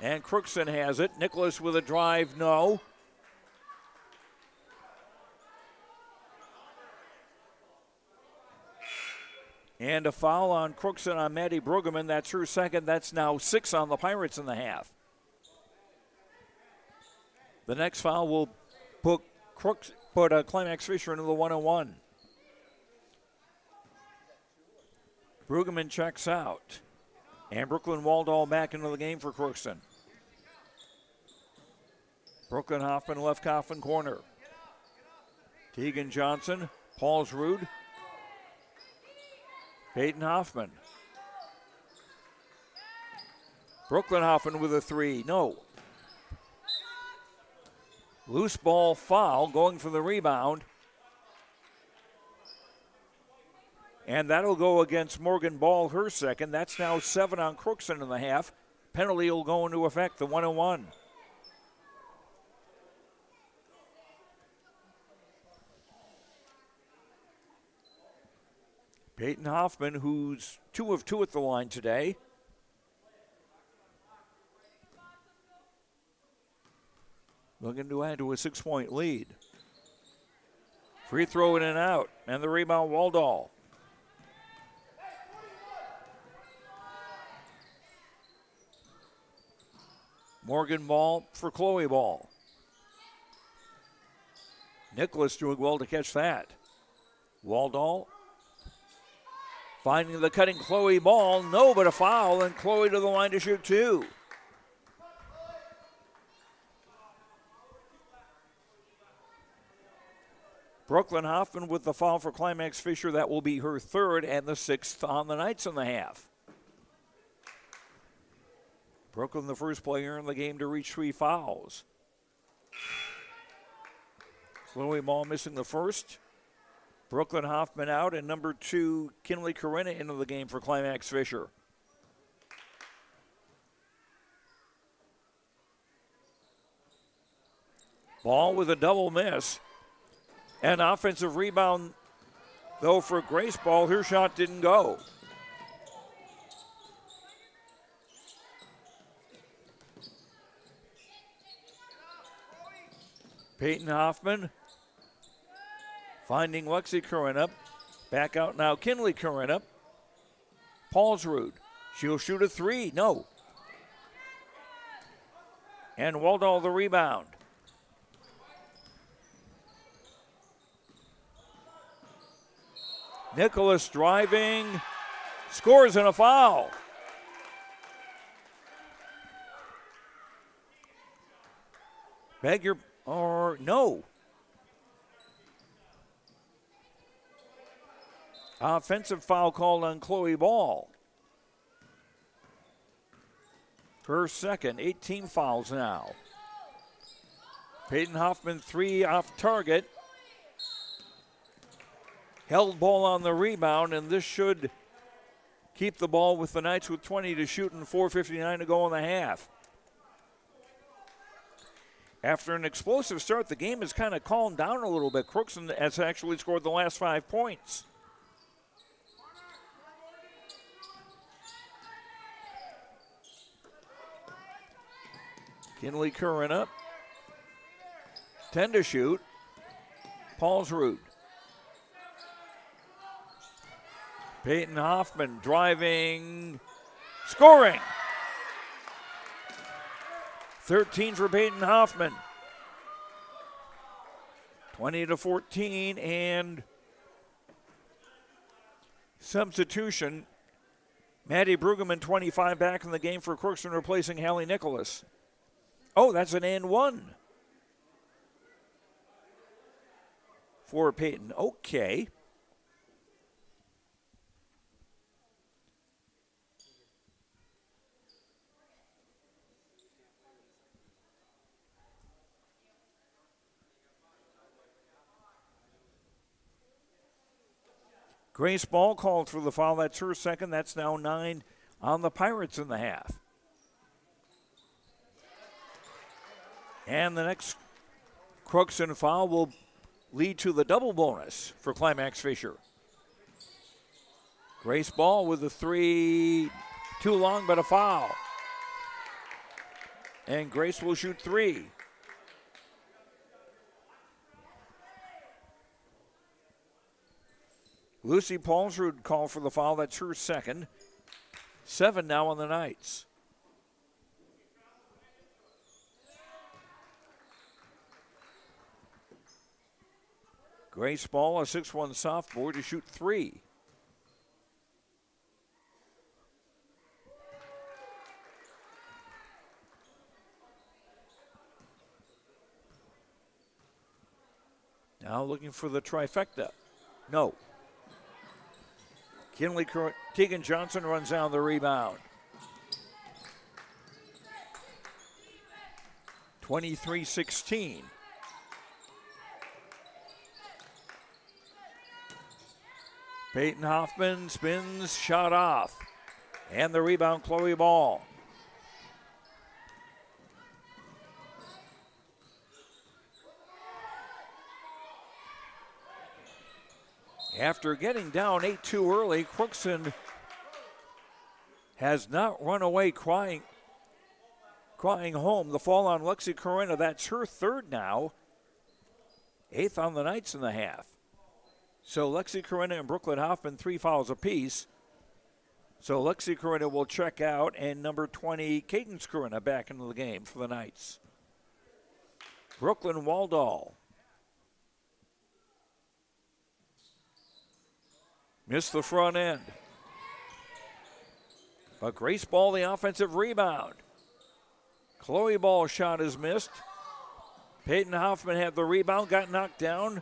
And Crookston has it. Nicholas with a drive, no. And a foul on Crookston on Maddie Brueggemann. That's her second. That's now 6 on the Pirates in the half. The next foul will put Climax-Fisher into the 1-on-1. Brueggemann checks out. And Brooklyn Waldall back into the game for Crookston. Brooklyn Hoffman left coffin corner. Tegan Johnson, Paulsrud. Peyton Hoffman. Brooklyn Hoffman with a three, no. Loose ball foul, going for the rebound. And that'll go against Morgan Ball, her second. That's now 7 on Crookston in the half. Penalty will go into effect, the 1-on-1. Peyton Hoffman, who's 2 of 2 at the line today. Looking to add to a 6-point lead. Free throw in and out, and the rebound, Waldall. Morgan Ball for Chloe Ball. Nicholas doing well to catch that. Waldall finding the cutting Chloe Ball. No, but a foul, and Chloe to the line to shoot 2. Brooklyn Hoffman with the foul for Climax-Fisher. That will be her third and the 6th on the Knights in the half. Brooklyn, the first player in the game to reach 3 fouls. Chloe Ball missing the first. Brooklyn Hoffman out, and number 2, Kinley Corinna into the game for Climax-Fisher. Ball with a double miss. An offensive rebound, though, for Grace Ball. Her shot didn't go. Peyton Hoffman finding Lexi Corinna. Back out now, Kinley Corinna. Paulsrud. She'll shoot a three. No. And Waldall the rebound. Nicholas driving. Scores and a foul. No. Offensive foul called on Chloe Ball. Her second, 18 fouls now. Peyton Hoffman, 3 off target. Held ball on the rebound, and this should keep the ball with the Knights with 20 to shoot and 4:59 to go in the half. After an explosive start, the game has kind of calmed down a little bit. Crookston has actually scored the last 5 points. Kinley Curran up. 10 to shoot. Paulsrud. Peyton Hoffman driving, scoring. 13 for Peyton Hoffman. 20 to 14, and substitution. Maddie Brueggemann, 25, back in the game for Crookston, replacing Hallie Nicholas. Oh, that's an and one for Peyton. Okay. Grace Ball called for the foul. That's her second. That's now 9 on the Pirates in the half. And the next Crookston foul will lead to the double bonus for Climax-Fisher. Grace Ball with the 3, too long, but a foul. And Grace will shoot 3. Lucy Paulsrud called for the foul. That's her second. 7 now on the Knights. Grace Ball, a 6'1" sophomore, to shoot 3. Now looking for the trifecta. No. Tegan Johnson runs down the rebound. 23-16. Peyton Hoffman spins, shot off. And the rebound, Chloe Ball. After getting down 8-2 early, Crookston has not run away crying home. The fall on Lexi Corinna, that's her third now. 8th on the Knights in the half. So Lexi Corinna and Brooklyn Hoffman, 3 fouls apiece. So Lexi Corinna will check out, and number 20, Cadence Corinna, back into the game for the Knights. Brooklyn Waldall. Missed the front end. But Grace Ball, the offensive rebound. Chloe Ball shot is missed. Peyton Hoffman had the rebound, got knocked down.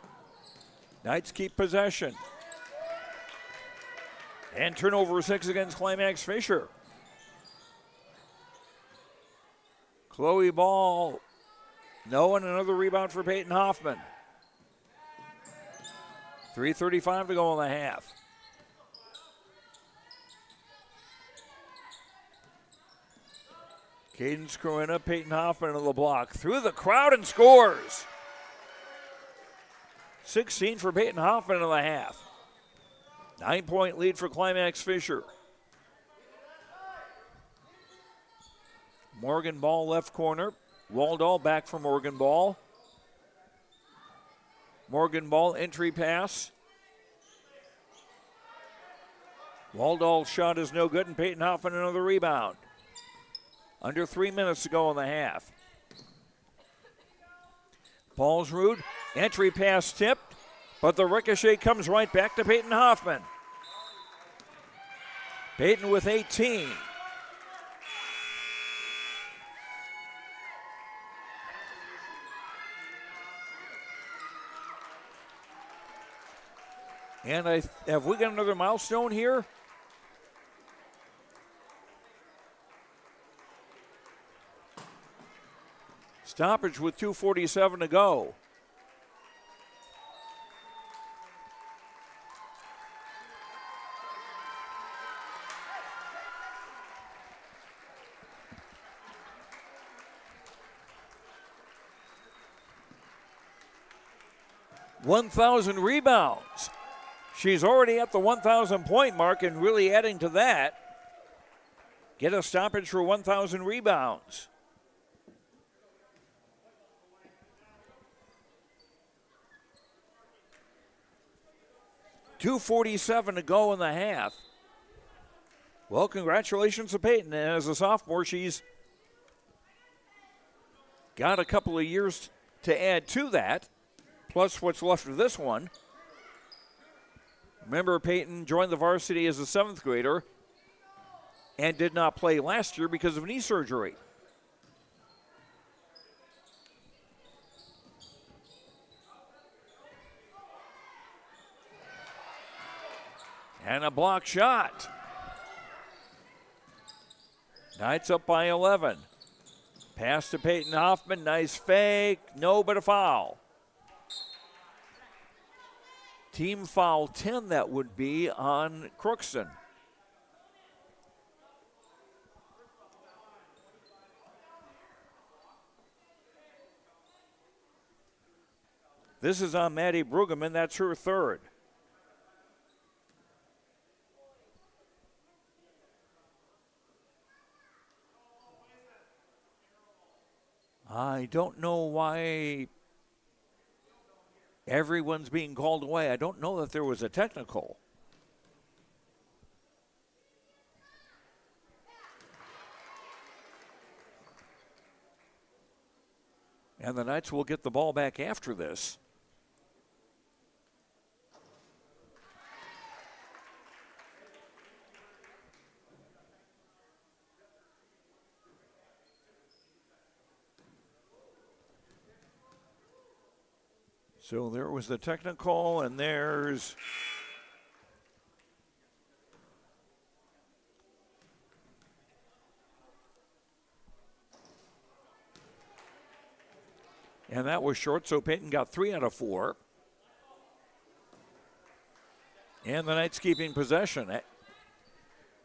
Knights keep possession. And turnover 6 against Climax-Fisher. Chloe Ball. No, and another rebound for Peyton Hoffman. 3:35 to go in the half. Cadence Corinna, Peyton Hoffman on the block. Through the crowd and scores. 16 for Peyton Hoffman in the half. 9-point lead for Climax-Fisher. Morgan Ball left corner. Waldall back for Morgan Ball. Morgan Ball entry pass. Waldall's shot is no good, and Peyton Hoffman another rebound. Under 3 minutes to go in the half. Paulsrud, entry pass tipped, but the ricochet comes right back to Peyton Hoffman. Peyton with 18. And have we got another milestone here? Stoppage with 2:47 to go. $1,000 rebounds. She's already at the 1,000 point mark and really adding to that. Get a stoppage for 1,000 rebounds. $2:47 to go in the half. Well, congratulations to Peyton. And as a sophomore, she's got a couple of years to add to that, plus what's left of this one. Remember, Peyton joined the varsity as a 7th grader and did not play last year because of knee surgery. And a block shot. Knights up by 11. Pass to Peyton Hoffman. Nice fake. No, but a foul. Team foul 10, that would be on Crookston. This is on Maddie Brueggemann. That's her 3rd. I don't know why everyone's being called away. I don't know that there was a technical. And the Knights will get the ball back after this. So there was the technical, and there's and that was short, so Peyton got 3 out of 4. And the Knights keeping possession. At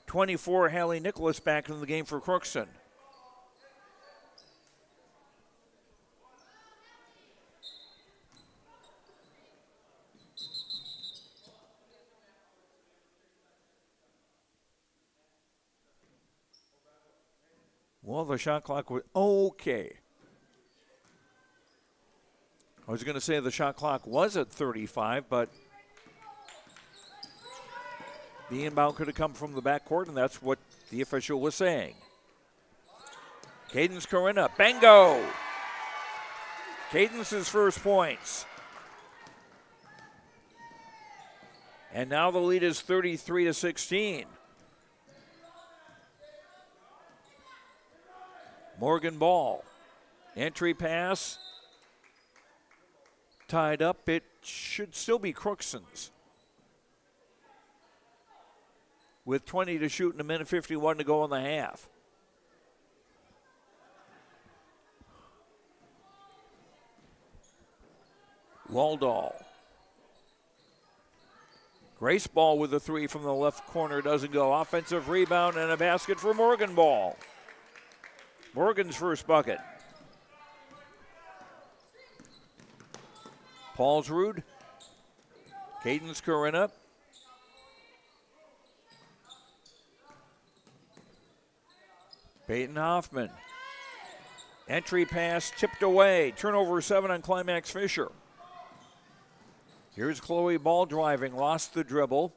24, Hallie Nicholas back in the game for Crookston. Well, the shot clock was okay. I was going to say the shot clock was at 35, but the inbound could have come from the backcourt, and that's what the official was saying. Cadence Corinna, bingo! Cadence's first points. And now the lead is 33-16. Morgan Ball, entry pass, tied up. It should still be Crookston's. With 20 to shoot and a minute 51 to go in the half. Waldall. Grace Ball with a 3 from the left corner, doesn't go. Offensive rebound and a basket for Morgan Ball. Morgan's first bucket. Paulsrud. Cadence Corinna. Peyton Hoffman. Entry pass tipped away. Turnover 7 on Climax-Fisher. Here's Chloe Ball driving. Lost the dribble.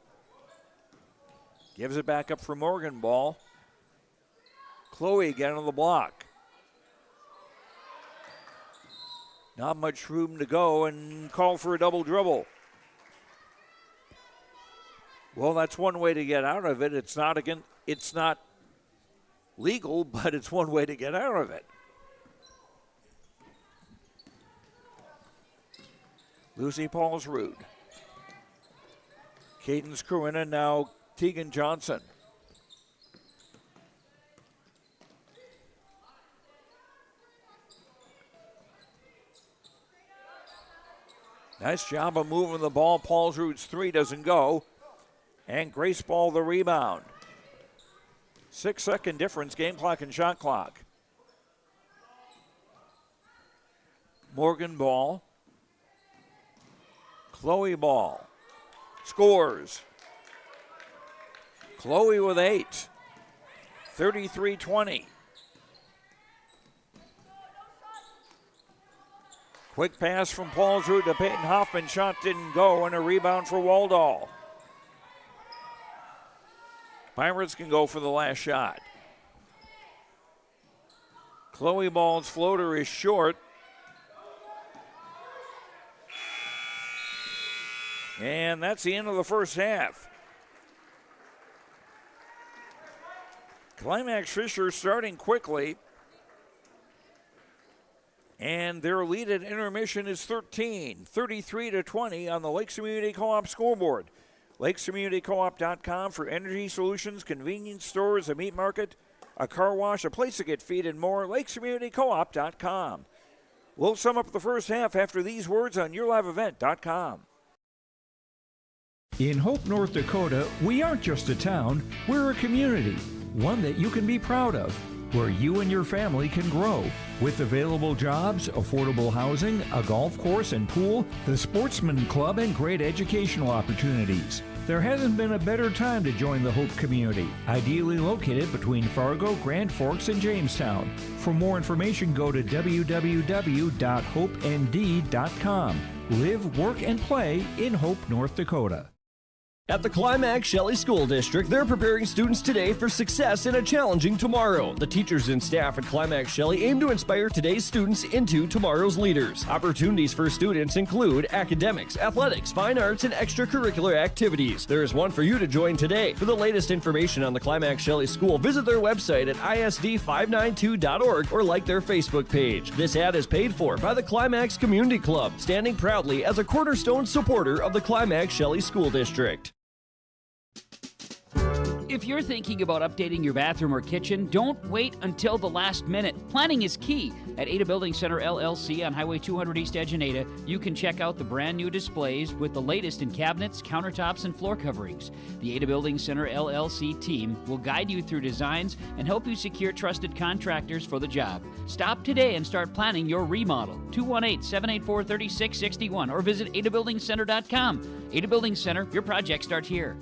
Gives it back up for Morgan Ball. Chloe again on the block. Not much room to go and call for a double dribble. Well, that's one way to get out of it. It's not legal, but it's one way to get out of it. Lucy Paulsrud. Cadence Corinna, now Tegan Johnson. Nice job of moving the ball. Paulsrud's three doesn't go. And Grace Ball the rebound. 6-second difference, game clock and shot clock. Morgan Ball. Chloe Ball scores. Chloe with 8. 33-20. Quick pass from Paulsrud to Peyton Hoffman. Shot didn't go, and a rebound for Waldall. Pirates can go for the last shot. Chloe Ball's floater is short. And that's the end of the first half. Climax-Fisher starting quickly. And their lead at intermission is 13, 33-20 on the Lakes Community Co-op scoreboard. LakesCommunityCoop.com for energy solutions, convenience stores, a meat market, a car wash, a place to get feed, and more. LakesCommunityCoop.com. We'll sum up the first half after these words on YourLiveEvent.com. In Hope, North Dakota, we aren't just a town, we're a community, one that you can be proud of, where you and your family can grow. With available jobs, affordable housing, a golf course and pool, the Sportsman Club, and great educational opportunities. There hasn't been a better time to join the Hope community, ideally located between Fargo, Grand Forks, and Jamestown. For more information, go to www.hopend.com. Live, work, and play in Hope, North Dakota. At the Climax Shelley School District, they're preparing students today for success in a challenging tomorrow. The teachers and staff at Climax Shelley aim to inspire today's students into tomorrow's leaders. Opportunities for students include academics, athletics, fine arts, and extracurricular activities. There is one for you to join today. For the latest information on the Climax Shelley School, visit their website at isd592.org or like their Facebook page. This ad is paid for by the Climax Community Club, standing proudly as a cornerstone supporter of the Climax Shelley School District. If you're thinking about updating your bathroom or kitchen, don't wait until the last minute. Planning is key. At Ada Building Center LLC on Highway 200 East Edge in Ada, you can check out the brand new displays with the latest in cabinets, countertops, and floor coverings. The Ada Building Center LLC team will guide you through designs and help you secure trusted contractors for the job. Stop today and start planning your remodel. 218-784-3661 or visit adabuildingcenter.com. Ada Building Center, your project starts here.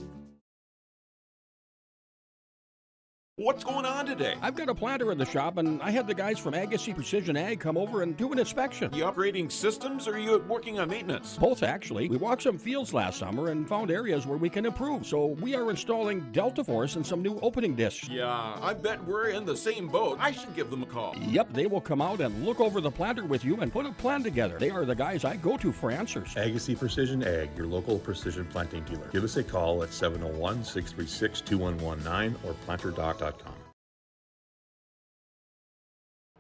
What's going on today? I've got a planter in the shop, and I had the guys from Agassi Precision Ag come over and do an inspection. You upgrading systems, or are you working on maintenance? Both, actually. We walked some fields last summer and found areas where we can improve, so we are installing Delta Force and some new opening discs. Yeah, I bet we're in the same boat. I should give them a call. Yep, they will come out and look over the planter with you and put a plan together. They are the guys I go to for answers. Agassi Precision Ag, your local precision planting dealer. Give us a call at 701-636-2119 or planterdoc.com.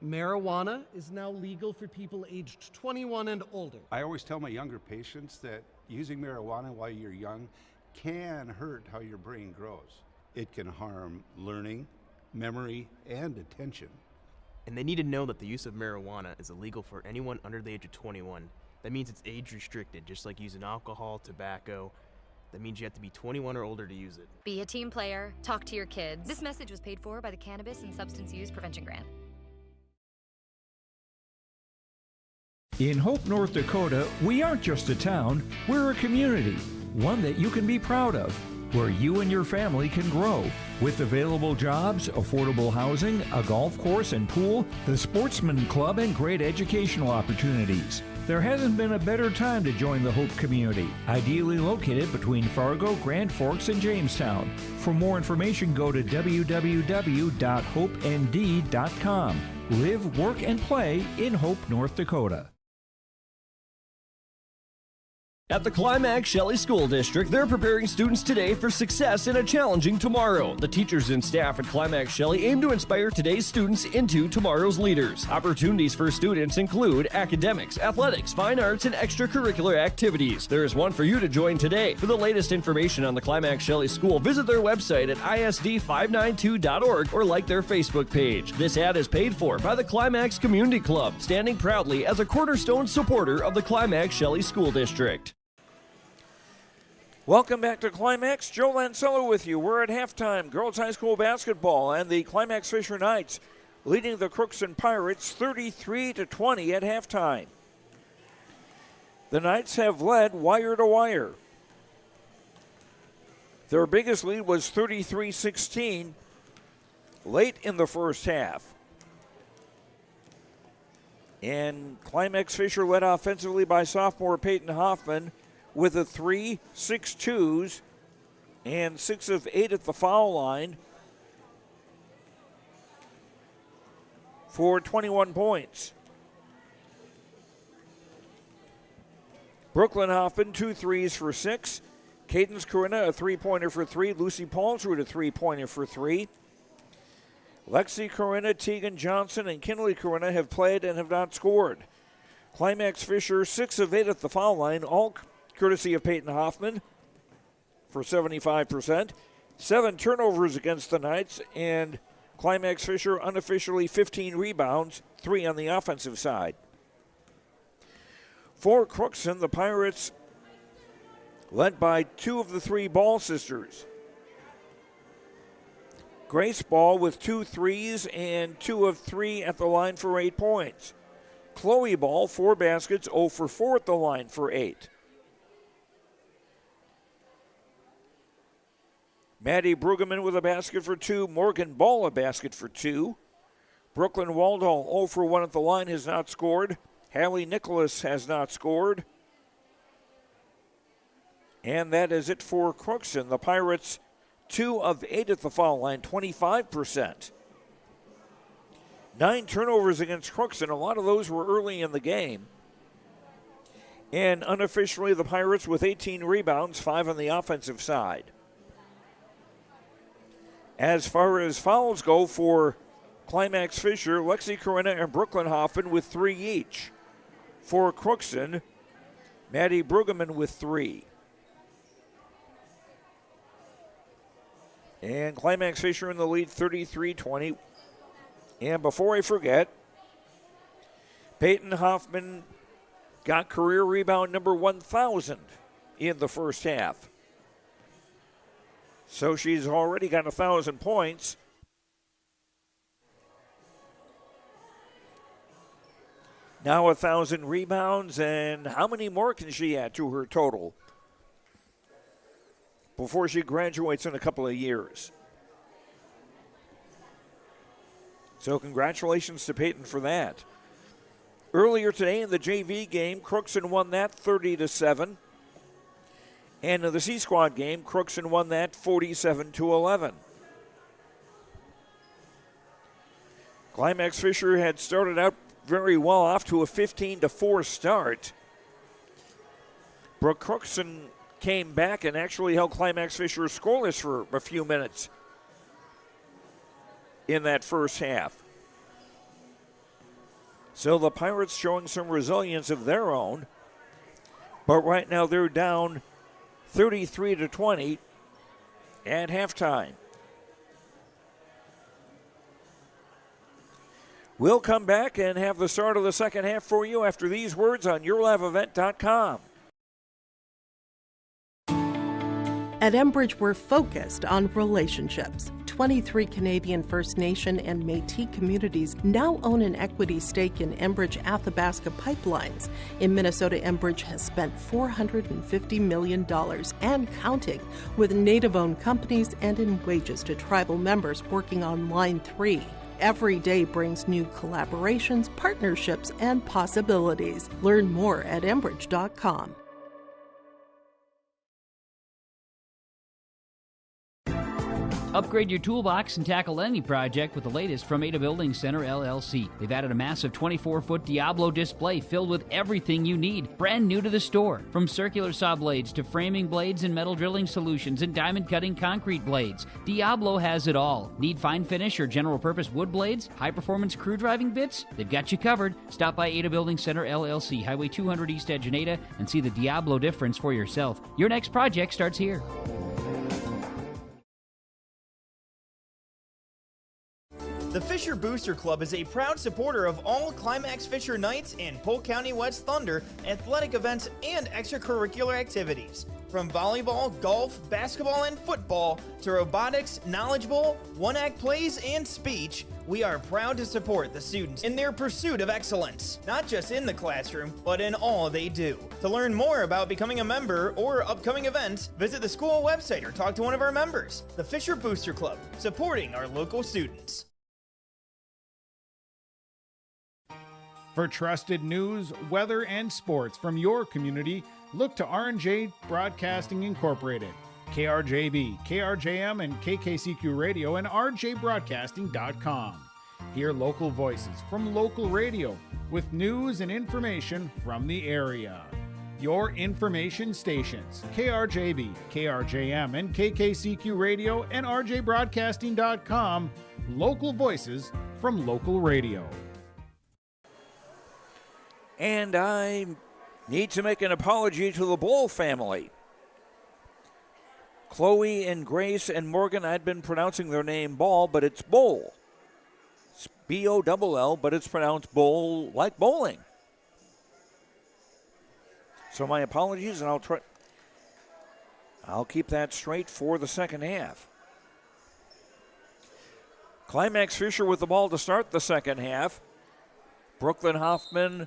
Marijuana is now legal for people aged 21 and older. I always tell my younger patients that using marijuana while you're young can hurt how your brain grows. It can harm learning, memory, and attention. And they need to know that the use of marijuana is illegal for anyone under the age of 21. That means it's age restricted, just like using alcohol, tobacco. That means you have to be 21 or older to use it. Be a team player. Talk to your kids. This message was paid for by the Cannabis and Substance Use Prevention Grant. In Hope, North Dakota, we aren't just a town, we're a community, one that you can be proud of, where you and your family can grow. With available jobs, affordable housing, a golf course and pool, the Sportsman Club, and great educational opportunities. There hasn't been a better time to join the Hope community, ideally located between Fargo, Grand Forks, and Jamestown. For more information, go to www.hopend.com. Live, work, and play in Hope, North Dakota. At the Climax-Shelley School District, they're preparing students today for success in a challenging tomorrow. The teachers and staff at Climax-Shelley aim to inspire today's students into tomorrow's leaders. Opportunities for students include academics, athletics, fine arts, and extracurricular activities. There is one for you to join today. For the latest information on the Climax-Shelley School, visit their website at isd592.org or like their Facebook page. This ad is paid for by the Climax Community Club, standing proudly as a cornerstone supporter of the Climax-Shelley School District. Welcome back to Climax. Joe Lancello with you. We're at halftime. Girls High School basketball and the Climax-Fisher Knights leading the Crookston Pirates 33-20 at halftime. The Knights have led wire to wire. Their biggest lead was 33-16 late in the first half. And Climax-Fisher led offensively by sophomore Peyton Hoffman with a 3, 6 twos, and 6 of 8 at the foul line for 21 points. Brooklyn Hoffman, 2 threes for 6. Cadence Corinna, a 3-pointer for 3. Lucy Paulsrud, a 3-pointer for 3. Lexi Corinna, Tegan Johnson, and Kinley Corinna have played and have not scored. Climax-Fisher, 6 of 8 at the foul line, all courtesy of Peyton Hoffman for 75%. 7 turnovers against the Knights, and Climax-Fisher unofficially 15 rebounds, 3 on the offensive side. For Crookston, the Pirates led by 2 of the 3 Ball sisters. Grace Ball with 2 threes and 2 of 3 at the line for 8 points. Chloe Ball, 4 baskets, 0 for 4 at the line for 8. Maddie Brueggemann with a basket for 2. Morgan Ball a basket for 2. Brooklyn Waldall 0 for 1 at the line, has not scored. Hallie Nicholas has not scored. And that is it for Crookston. The Pirates 2 of 8 at the foul line, 25%. 9 turnovers against Crookston. A lot of those were early in the game. And unofficially, the Pirates with 18 rebounds, 5 on the offensive side. As far as fouls go for Climax-Fisher, Lexi Corinna and Brooklyn Hoffman with 3 each. For Crookston, Maddie Brueggemann with 3. And Climax-Fisher in the lead 33-20. And before I forget, Peyton Hoffman got career rebound number 1,000 in the first half. So she's already got 1,000 points. Now 1,000 rebounds, and how many more can she add to her total before she graduates in a couple of years? So congratulations to Peyton for that. Earlier today in the JV game, Crookston won that 30-7. And in the C-Squad game, Crookston won that 47-11. Climax-Fisher had started out very well, off to a 15-4 start. Brooke Crookston came back and actually held Climax-Fisher scoreless for a few minutes in that first half. So the Pirates showing some resilience of their own. But right now they're down 33-20 at halftime. We'll come back and have the start of the second half for you after these words on YourLiveEvent.com. At Enbridge, we're focused on relationships. 23 Canadian First Nation and Métis communities now own an equity stake in Enbridge-Athabasca pipelines. In Minnesota, Enbridge has spent $450 million and counting with Native-owned companies and in wages to tribal members working on Line 3. Every day brings new collaborations, partnerships, and possibilities. Learn more at Enbridge.com. Upgrade your toolbox and tackle any project with the latest from Ada Building Center, LLC. They've added a massive 24-foot Diablo display filled with everything you need, brand new to the store. From circular saw blades to framing blades and metal drilling solutions and diamond cutting concrete blades, Diablo has it all. Need fine finish or general purpose wood blades, high-performance crew driving bits? They've got you covered. Stop by Ada Building Center, LLC, Highway 200 East Edge in Ada, and see the Diablo difference for yourself. Your next project starts here. The Fisher Booster Club is a proud supporter of all Climax-Fisher Knights and Polk County West Thunder athletic events and extracurricular activities. From volleyball, golf, basketball, and football to robotics, knowledge bowl, one-act plays, and speech, we are proud to support the students in their pursuit of excellence, not just in the classroom, but in all they do. To learn more about becoming a member or upcoming events, visit the school website or talk to one of our members. The Fisher Booster Club, supporting our local students. For trusted news, weather, and sports from your community, look to R&J Broadcasting Incorporated, KRJB, KRJM, and KKCQ Radio, and rjbroadcasting.com. Hear local voices from local radio with news and information from the area. Your information stations, KRJB, KRJM, and KKCQ Radio, and rjbroadcasting.com. Local voices from local radio. And I need to make an apology to the Bowl family. Chloe and Grace and Morgan, I'd been pronouncing their name Ball, but it's Bowl. It's B-O-L-L, but it's pronounced bowl like bowling. So my apologies, and I'll keep that straight for the second half. Climax-Fisher with the ball to start the second half. Brooklyn Hoffman,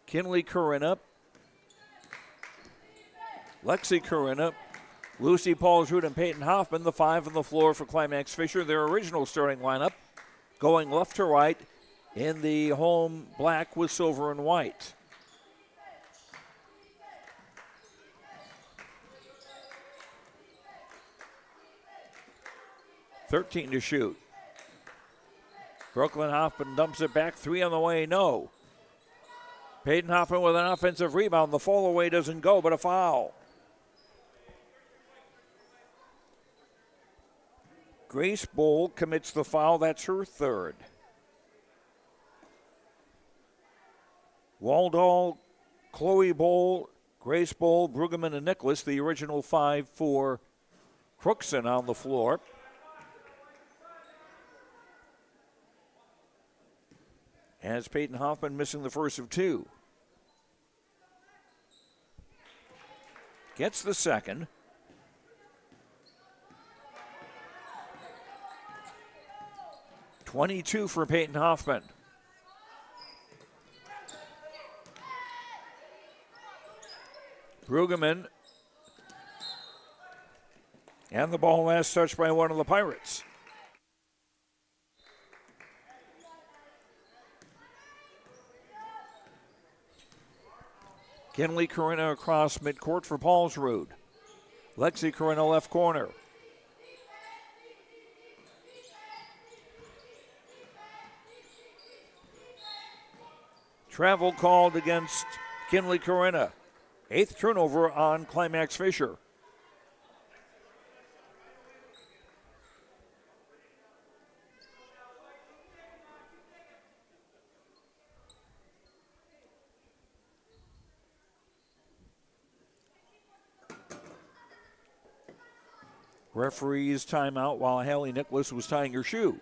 Kinley Corinna, Lexi Corinna, Lucy Paulsrud, and Peyton Hoffman, the five on the floor for Climax-Fisher. Their original starting lineup going left to right in the home black with silver and white. .13 to shoot. Brooklyn Hoffman dumps it back, three on the way, no. Peyton Hoffman with an offensive rebound. The fall away doesn't go, but a foul. Grace Bowl commits the foul. That's her third. Waldall, Chloe Bowl, Grace Bowl, Brueggemann, and Nicholas, the original five for Crookston on the floor. As Peyton Hoffman missing the first of two. Gets the second. .22 for Peyton Hoffman. Brueggemann. And the ball last touched by one of the Pirates. Kinley Corinna across midcourt for Paulsrud. Lexi Corinna left corner. Travel called against Kinley Corinna. 8th turnover on Climax-Fisher. Referee's timeout while Hallie Nicholas was tying her shoe.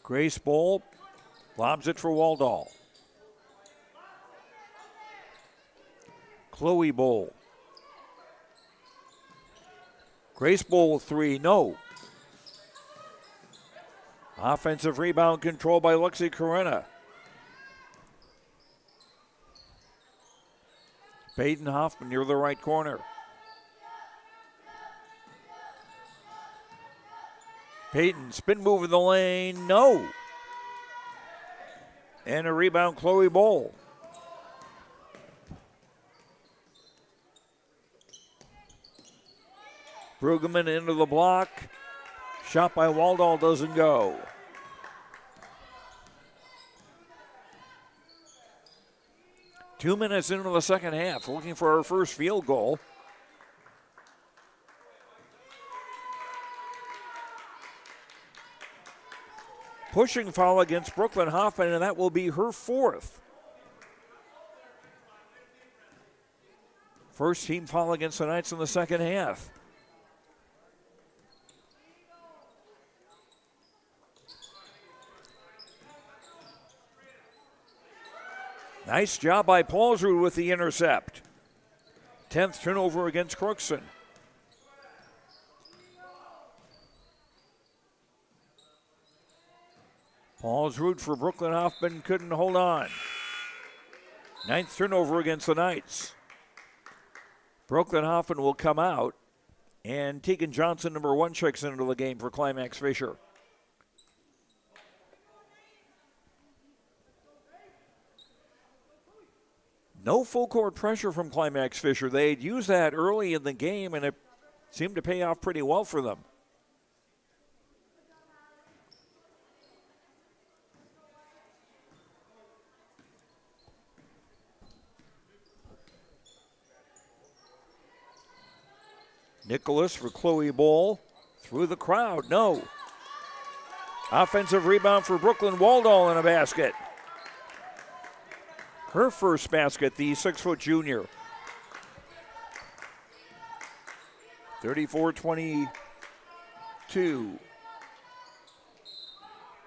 Grace Bowl lobs it for Waldall. Chloe Bowl Grace Bowl 3, no. Offensive rebound control by Lexi Corona. Peyton Hoffman near the right corner. Peyton, spin move in the lane, no. And a rebound, Chloe Bowl. Brueggemann into the block. Shot by Waldall doesn't go. 2 minutes into the second half, looking for our first field goal. Pushing foul against Brooklyn Hoffman, and that will be her fourth. First team foul against the Knights in the second half. Nice job by Paulsrud with the intercept. 10th turnover against Crookston. Paulsrud for Brooklyn Hoffman couldn't hold on. 9th turnover against the Knights. Brooklyn Hoffman will come out, and Tegan Johnson, number 1, checks into the game for Climax-Fisher. No full court pressure from Climax-Fisher. They'd used that early in the game, and it seemed to pay off pretty well for them. Nicholas for Chloe Bowl. Through the crowd, no. Offensive rebound for Brooklyn Waldall in a basket. Her first basket, the 6-foot junior. 34-22.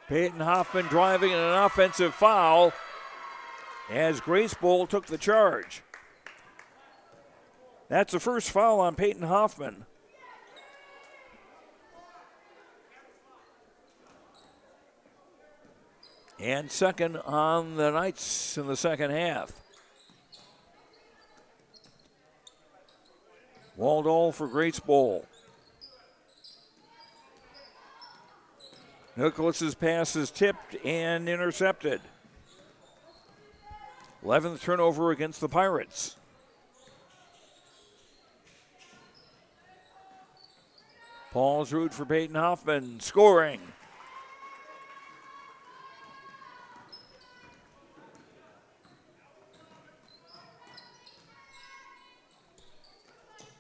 Peyton Hoffman driving in an offensive foul as Grace Bowl took the charge. That's the first foul on Peyton Hoffman. And second on the Knights in the second half. Waldall for Grace Bowl. Nicholas's pass is tipped and intercepted. 11th turnover against the Pirates. Paulsrud for Peyton Hoffman, scoring.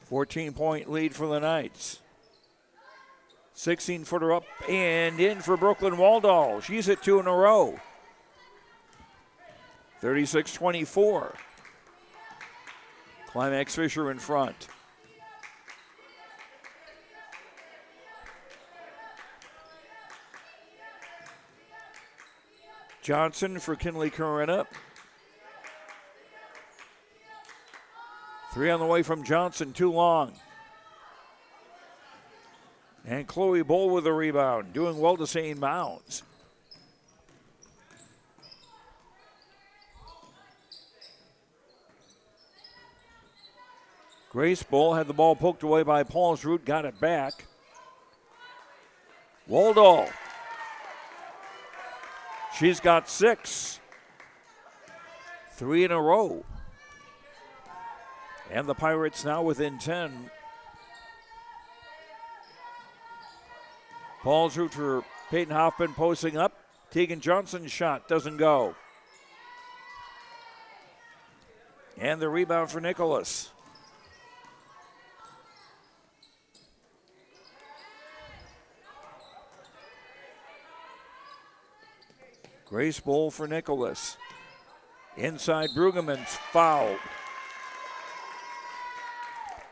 $14-point lead for the Knights. 16-footer up and in for Brooklyn Waldall. She's hit 2 in a row. 36-24. Climax-Fisher in front. Johnson for Kinley Corona. 3 on the way from Johnson, too long. And Chloe Bowl with a rebound, doing well to stay in bounds. Grace Bowl had the ball poked away by Paulsrud, got it back. Waldall. She's got 6. 3 in a row. And the Pirates now within 10. Paulsrud for Peyton Hoffman posting up. Tegan Johnson's shot doesn't go. And the rebound for Nicholas. Grace Bowl for Nicholas. Inside Brueggemann's fouled.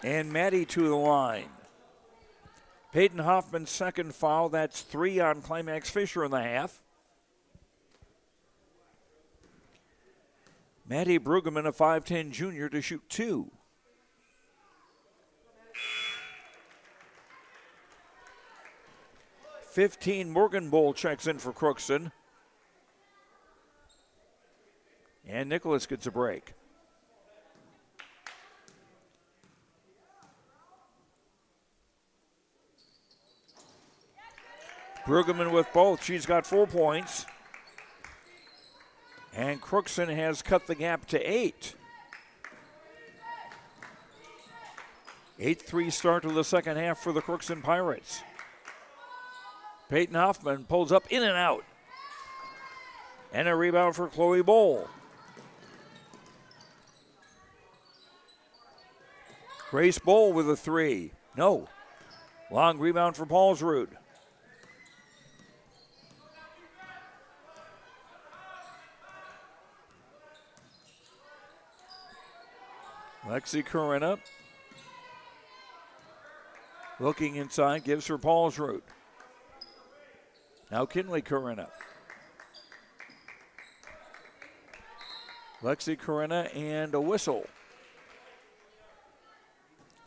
And Maddie to the line. Peyton Hoffman's second foul. That's 3 on Climax-Fisher in the half. Maddie Brueggemann, a 5'10 junior, to shoot 2. 15, Morgan Bull checks in for Crookston. And Nicholas gets a break. Brueggemann with both. She's got 4 points. And Crookston has cut the gap to 8. 8-3 start to the second half for the Crookston Pirates. Peyton Hoffman pulls up in and out. And a rebound for Chloe Bowl. Grace Bowl with a 3. No. Long rebound for Paulsrud. Lexi Corinna looking inside, gives her Paulsrud. Now Kinley Corinna. Lexi Corinna and a whistle.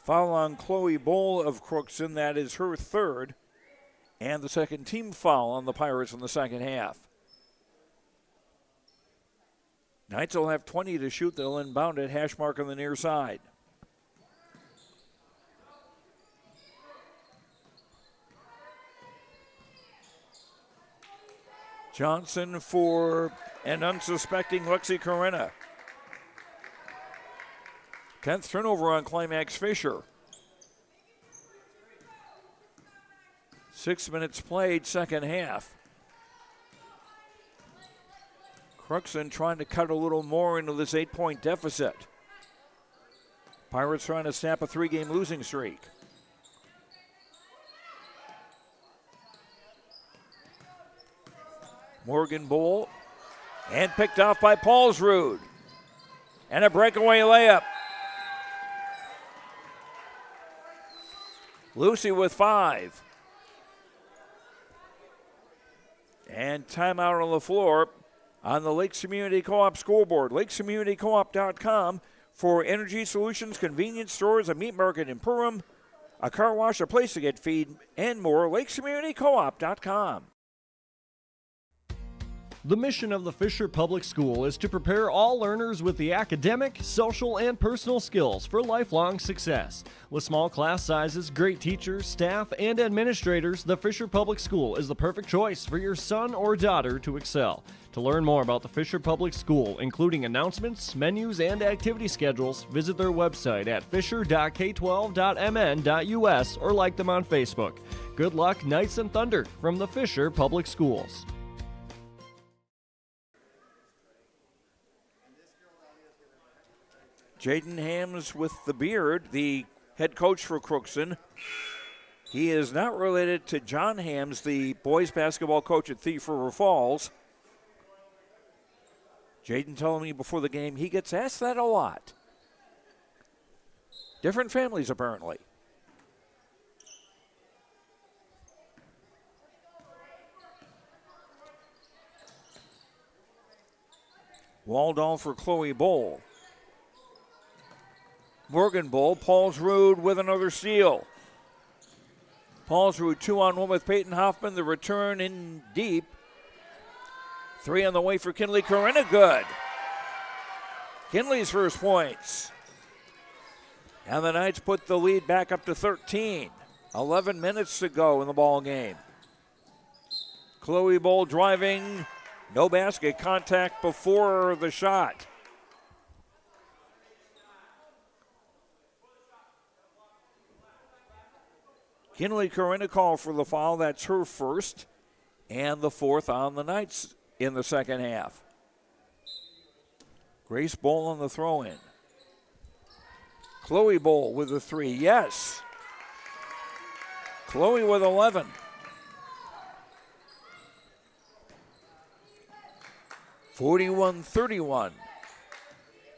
Foul on Chloe Bowl of Crookston. That is her 3rd. And the second team foul on the Pirates in the second half. Knights will have 20 to shoot. They'll inbound it. Hash mark on the near side. Johnson for an unsuspecting Lexi Corinna. 10th turnover on Climax-Fisher. 6 minutes played, second half. Crookston trying to cut a little more into this 8-point deficit. Pirates trying to snap a 3-game losing streak. Morgan Bull, and picked off by Paulsrud. And a breakaway layup. Lucy with 5. And timeout on the floor on the Lakes Community Co-op scoreboard. LakesCommunityCoop.com for energy solutions, convenience stores, a meat market in Perham, a car wash, a place to get feed, and more. LakesCommunityCoop.com. The mission of the Fisher Public School is to prepare all learners with the academic, social, and personal skills for lifelong success. With small class sizes, great teachers, staff, and administrators, the Fisher Public School is the perfect choice for your son or daughter to excel. To learn more about the Fisher Public School, including announcements, menus, and activity schedules, visit their website at fisher.k12.mn.us or like them on Facebook. Good luck, Knights and Thunder, from the Fisher Public Schools. Jaden Hams with the beard, the head coach for Crookston. He is not related to John Hams, the boys basketball coach at Thief River Falls. Jaden telling me before the game he gets asked that a lot. Different families, apparently. Waldall for Chloe Bowl. Morgan Bull, Paulsrud with another steal. Paulsrud 2-on-1 with Peyton Hoffman. The return in deep. 3 on the way for Kinley Corinna. Good. Kinley's first points. And the Knights put the lead back up to 13. 11 minutes to go in the ball game. Chloe Bull driving. No basket contact before the shot. Kinley Corinna called for the foul. That's her first and the 4th on the Knights in the second half. Grace Bowl on the throw-in. Chloe Bowl with the 3. Yes. Chloe with 11. (41-31).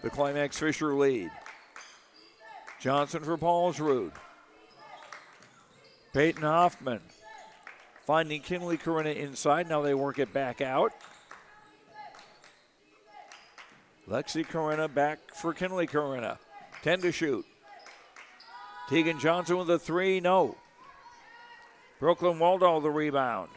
The Climax-Fisher lead. Johnson for Paulsrud. Peyton Hoffman finding Kinley Corinna inside. Now they work it back out. Lexi Corinna back for Kinley Corinna. 10 to shoot. Tegan Johnson with a 3. No. Brooklyn Waldo the rebound.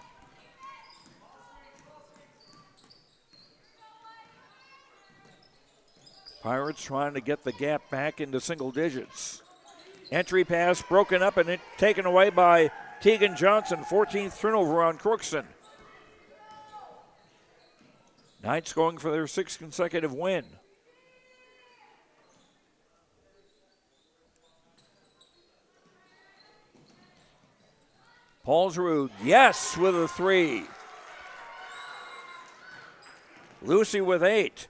Pirates trying to get the gap back into single digits. Entry pass broken up and it taken away by Tegan Johnson. 14th turnover on Crookston. Knights going for their 6th consecutive win. Paulsrud, yes, with a 3. Lucy with 8.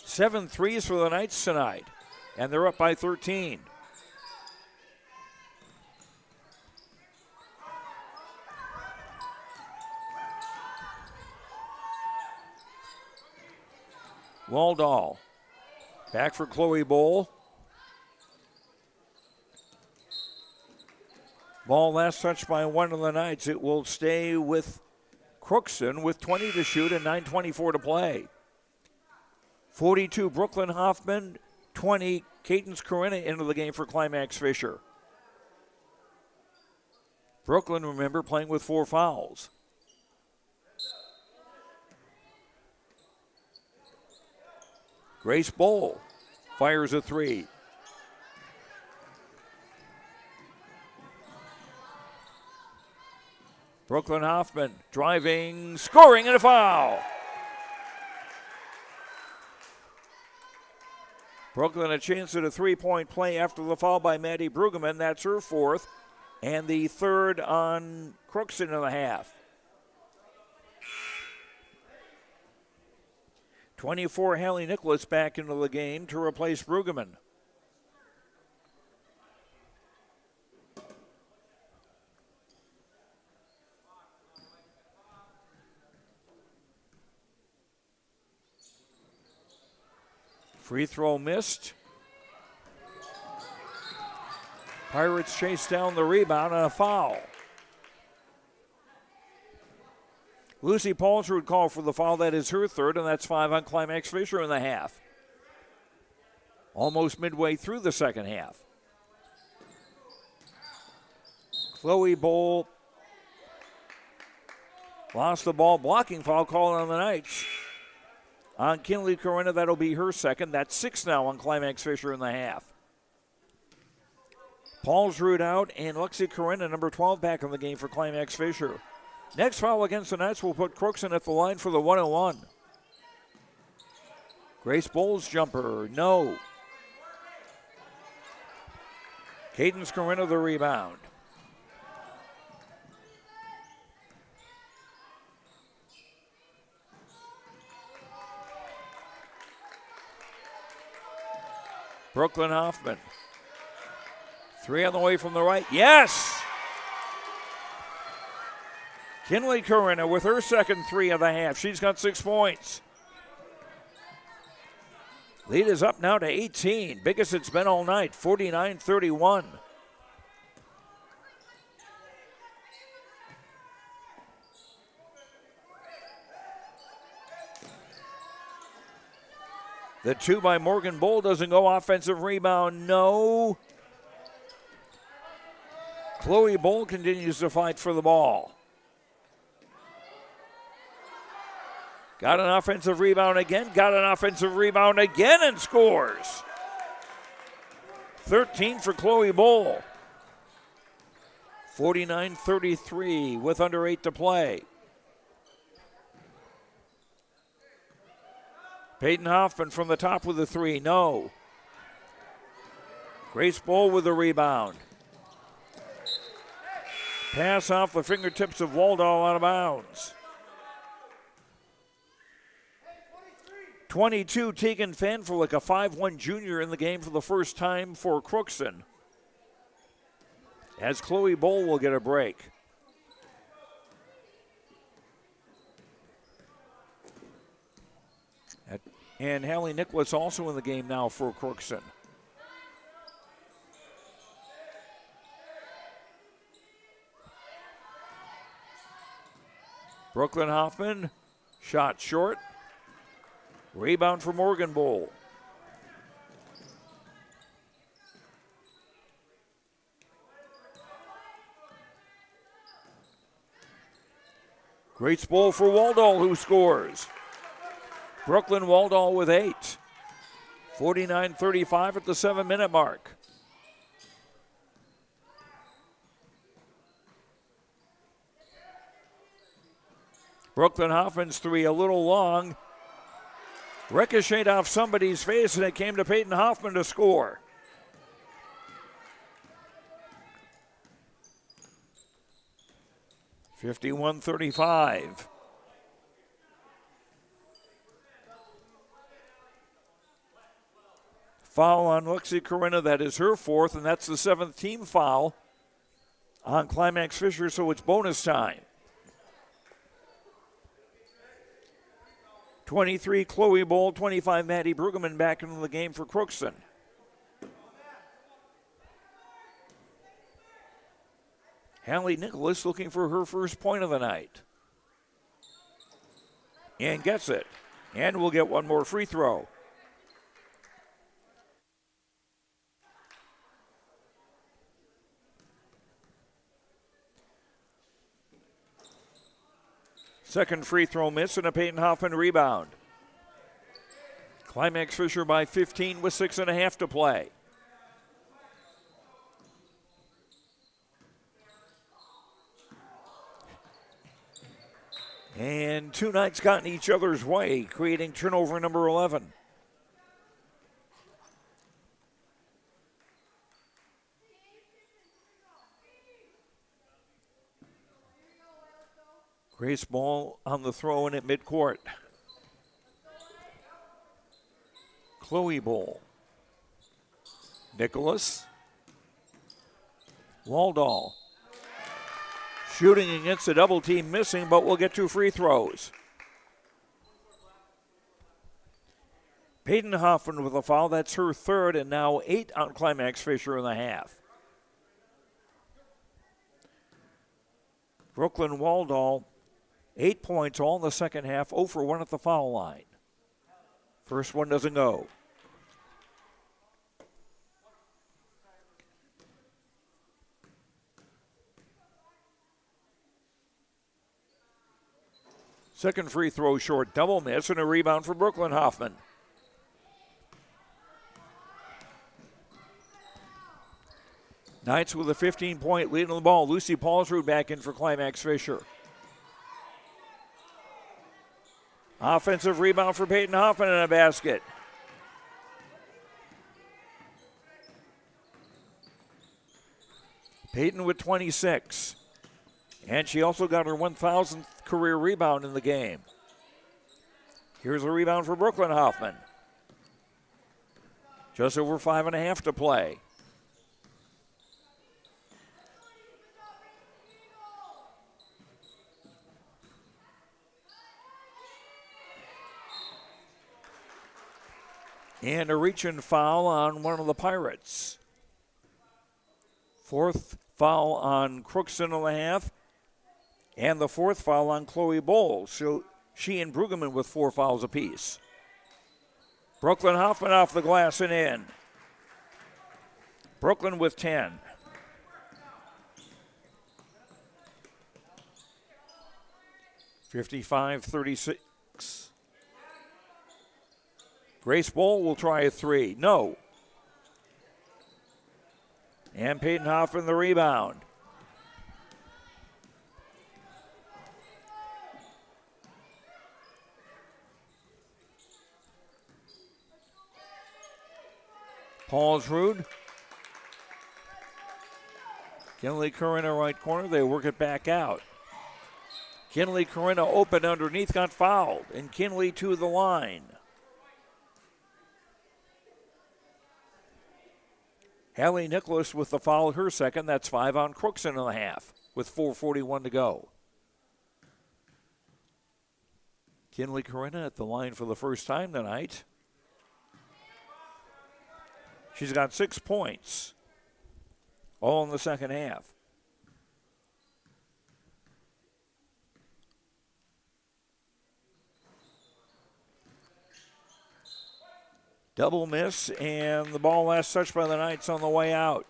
7 threes for the Knights tonight, and they're up by 13. Waldall, back for Chloe Bowl. Ball last touched by one of the Knights. It will stay with Crookston with 20 to shoot and 9:24 to play. 42 Brooklyn Hoffman, 20 Cadence Corinna into the game for Climax-Fisher. Brooklyn, remember, playing with 4 fouls. Grace Bowl fires a 3. Brooklyn Hoffman driving, scoring, and a foul. Brooklyn a chance at a 3-point play after the foul by Maddie Brueggemann. That's her 4th, and the 3rd on Crookston in the half. 24 Hallie Nicholas back into the game to replace Brueggemann. Free throw missed. Pirates chase down the rebound and a foul. Lucy Paulsrud called for the foul. That is her 3rd, and that's 5 on Climax-Fisher in the half. Almost midway through the second half. Chloe Bowl lost the ball. Blocking foul called on the Knights. On Kinley Corinna, that'll be her 2nd. That's 6 now on Climax-Fisher in the half. Paulsrud out, and Lexi Corinna, number 12, back in the game for Climax-Fisher. Next foul against the Knights will put Crookston at the line for the 1-1. Grace Bowles jumper, no. Cadence Corinna the rebound. Brooklyn Hoffman. 3 on the way from the right. Yes! Kinley Corinna with her 2nd 3 of the half. She's got 6 points. Lead is up now to 18. Biggest it's been all night, 49-31. The 2 by Morgan Bull doesn't go. Offensive rebound, no. Chloe Bull continues to fight for the ball. Got an offensive rebound again, and scores. 13 for Chloe Bull. 49-33 with under 8 to play. Peyton Hoffman from the top with a 3, no. Grace Bull with the rebound. Pass off the fingertips of Waldall out of bounds. 22, Tegan Fanfrelich, a 5'1 junior in the game for the first time for Crookston. As Chloe Bull will get a break. And Hallie Nicholas also in the game now for Crookston. Brooklyn Hoffman, shot short. Rebound for Morgan Bull. Grace Bowl for Waldall, who scores. Brooklyn Waldall with 8. 49-35 at the 7-minute mark. Brooklyn Hoffman's three a little long. Ricocheted off somebody's face, and it came to Peyton Hoffman to score. (51-35). Foul on Lexi Corinna. That is her fourth, and that's the 7th team foul on Climax-Fisher, so it's bonus time. 23, Chloe Bowl. 25, Maddie Brueggemann back into the game for Crookston. Hallie Nicholas looking for her first point of the night. And gets it. And will get one more free throw. Second free throw miss and a Peyton Hoffman rebound. Climax-Fisher by 15 with 6.5 to play. And two Knights got in each other's way, creating turnover number 11. Grace Ball on the throw in at midcourt. Chloe Bowl. Nicholas. Waldall. Shooting against the double team, missing, but we'll get two free throws. Peyton Hoffman with a foul. That's her third, and now 8 on Climax-Fisher in the half. Brooklyn Waldall, 8 points all in the second half, 0 for 1 at the foul line. First one doesn't go. Second free throw short, double miss, and a rebound for Brooklyn Hoffman. Knights with a 15-point lead on the ball. Lucy Paulsrud back in for Climax-Fisher. Offensive rebound for Peyton Hoffman in a basket. Peyton with 26. And she also got her 1,000th career rebound in the game. Here's a rebound for Brooklyn Hoffman. Just over 5.5 to play. And a reach-in foul on one of the Pirates. Fourth foul on Crookston in the half. And the fourth foul on Chloe Bowl. So she and Brueggemann with 4 fouls apiece. Brooklyn Hoffman off the glass and in. Brooklyn with 10. (55-36). Grace Bowl will try a 3. No. And Peyton Hoffman the rebound. Paulsrud. Kinley Corinna right corner. They work it back out. Kinley Corinna open underneath, got fouled. And Kinley to the line. Hallie Nicholas with the foul, her second. That's 5 on Crookston in the half with 4:41 to go. Kinley Corinna at the line for the first time tonight. She's got 6 points, all in the second half. Double miss, and the ball last touched by the Knights on the way out.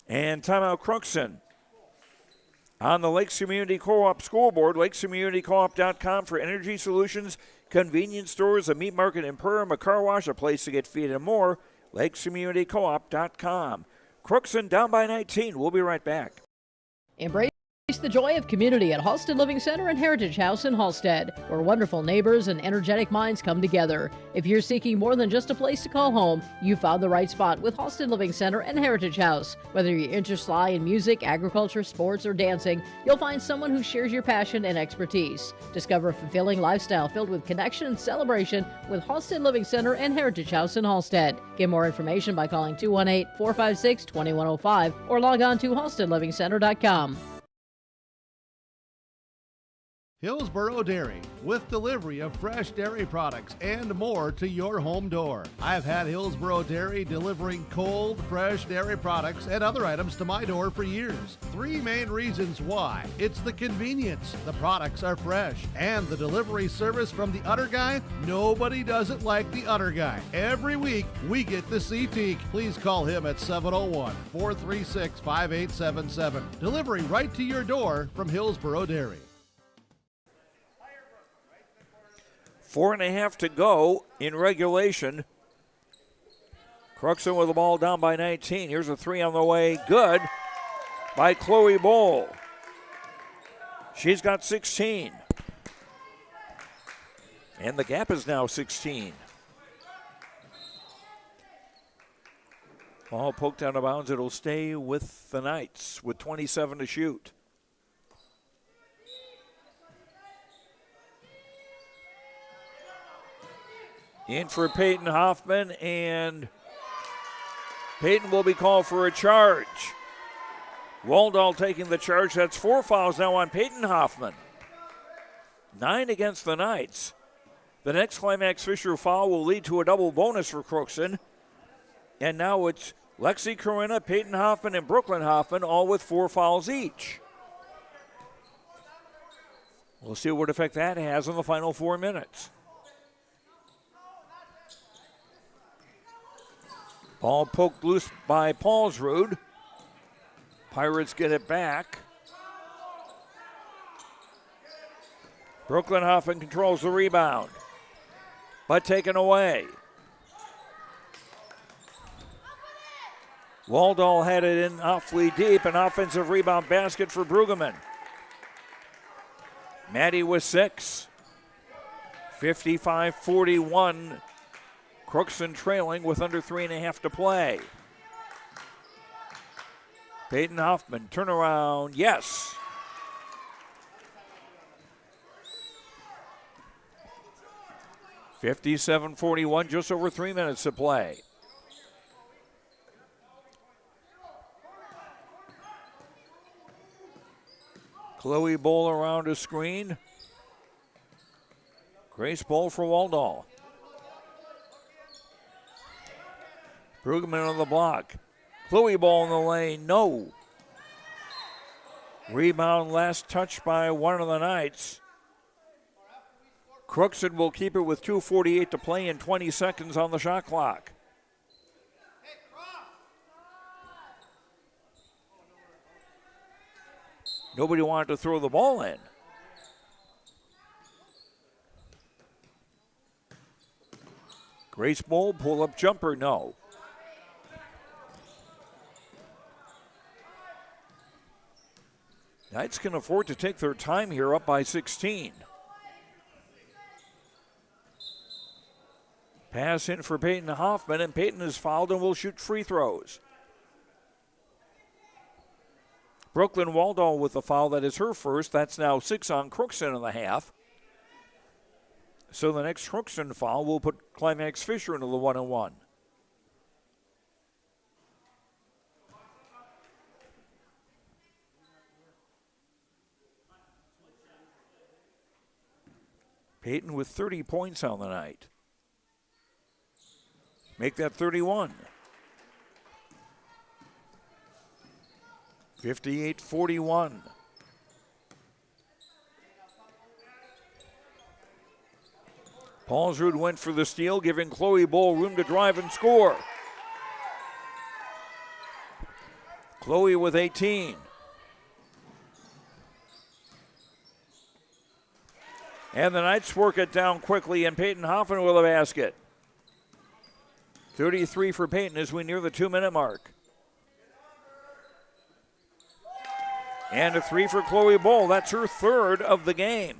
And timeout Crookston. On the Lakes Community Co-op scoreboard, lakescommunitycoop.com for energy solutions, convenience stores, a meat market in Perham, a car wash, a place to get feed and more. lakescommunitycoop.com. Crookston down by 19. We'll be right back. Embrace the joy of community at Halsted Living Center and Heritage House in Halsted, where wonderful neighbors and energetic minds come together. If you're seeking more than just a place to call home, you found the right spot with Halsted Living Center and Heritage House. Whether your interests lie in music, agriculture, sports, or dancing, you'll find someone who shares your passion and expertise. Discover a fulfilling lifestyle filled with connection and celebration with Halsted Living Center and Heritage House in Halsted. Get more information by calling 218-456-2105 or log on to halstedlivingcenter.com. Hillsboro Dairy, with delivery of fresh dairy products and more to your home door. I've had Hillsboro Dairy delivering cold, fresh dairy products and other items to my door for years. 3 main reasons why. It's the convenience, the products are fresh, and the delivery service from the Udder Guy. Nobody does it like the Udder Guy. Every week, we get to see Teak. Please call him at 701-436-5877. Delivery right to your door from Hillsboro Dairy. 4.5 to go in regulation. Crookston with the ball down by 19. Here's a 3 on the way. Good by Chloe Bowl. She's got 16. And the gap is now 16. Ball poked out of bounds. It'll stay with the Knights with 27 to shoot. In for Peyton Hoffman, and Peyton will be called for a charge. Waldall taking the charge. That's 4 fouls now on Peyton Hoffman. 9 against the Knights. The next Climax-Fisher foul will lead to a double bonus for Crookston. And now it's Lexi Corinna, Peyton Hoffman, and Brooklyn Hoffman, all with 4 fouls each. We'll see what effect that has in the final 4 minutes. Ball poked loose by Paulsrud. Pirates get it back. Brooklyn Hoffman controls the rebound, but taken away. Waldall had it in awfully deep, an offensive rebound basket for Brueggemann. Maddie with 6. 55-41. Crookston trailing with under 3.5 to play. Peyton Hoffman, turnaround, yes. (57-41), just over 3 minutes to play. Chloe Bowl around a screen. Grace Bowl for Waldall. Brueggemann on the block. Chloe Ball in the lane, no. Rebound last touch by one of the Knights. Crookston will keep it with 2:48 to play and 20 seconds on the shot clock. Nobody wanted to throw the ball in. Grace Bowl, pull-up jumper, no. Knights can afford to take their time here, up by 16. Pass in for Peyton Hoffman, and Peyton is fouled and will shoot free throws. Brooklyn Waldall with the foul. That is her first. That's now 6 on Crookston in the half. So the next Crookston foul will put Climax-Fisher into the 1-1. Peyton with 30 points on the night. Make that 31. 58-41. Paulsrud went for the steal, giving Chloe Bowl room to drive and score. Chloe with 18. And the Knights work it down quickly, and Peyton Hoffman with a basket. 33 for Peyton as we near the 2-minute mark. And a 3 for Chloe Bull. That's her third of the game.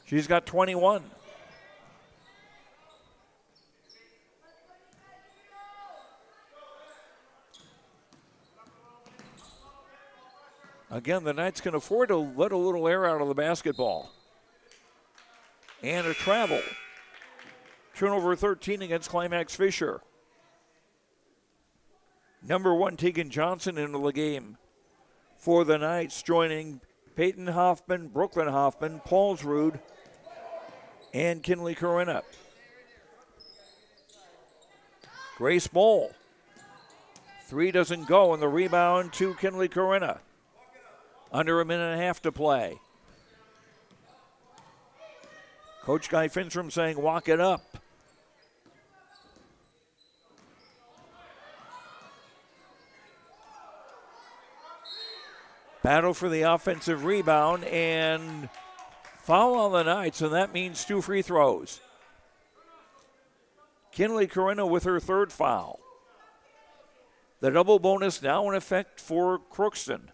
She's got 21. Again, the Knights can afford to let a little air out of the basketball. And a travel. Turnover 13 against Climax-Fisher. Number 1, Tegan Johnson into the game for the Knights, joining Peyton Hoffman, Brooklyn Hoffman, Paulsrud, and Kinley Corinna. Grace Bowl. 3 doesn't go, and the rebound to Kinley Corinna. Under a minute and a half to play. Coach Guy Finstrom saying, walk it up. Battle for the offensive rebound and foul on the Knights, and that means 2 free throws. Kinley Corinna with her third foul. The double bonus now in effect for Crookston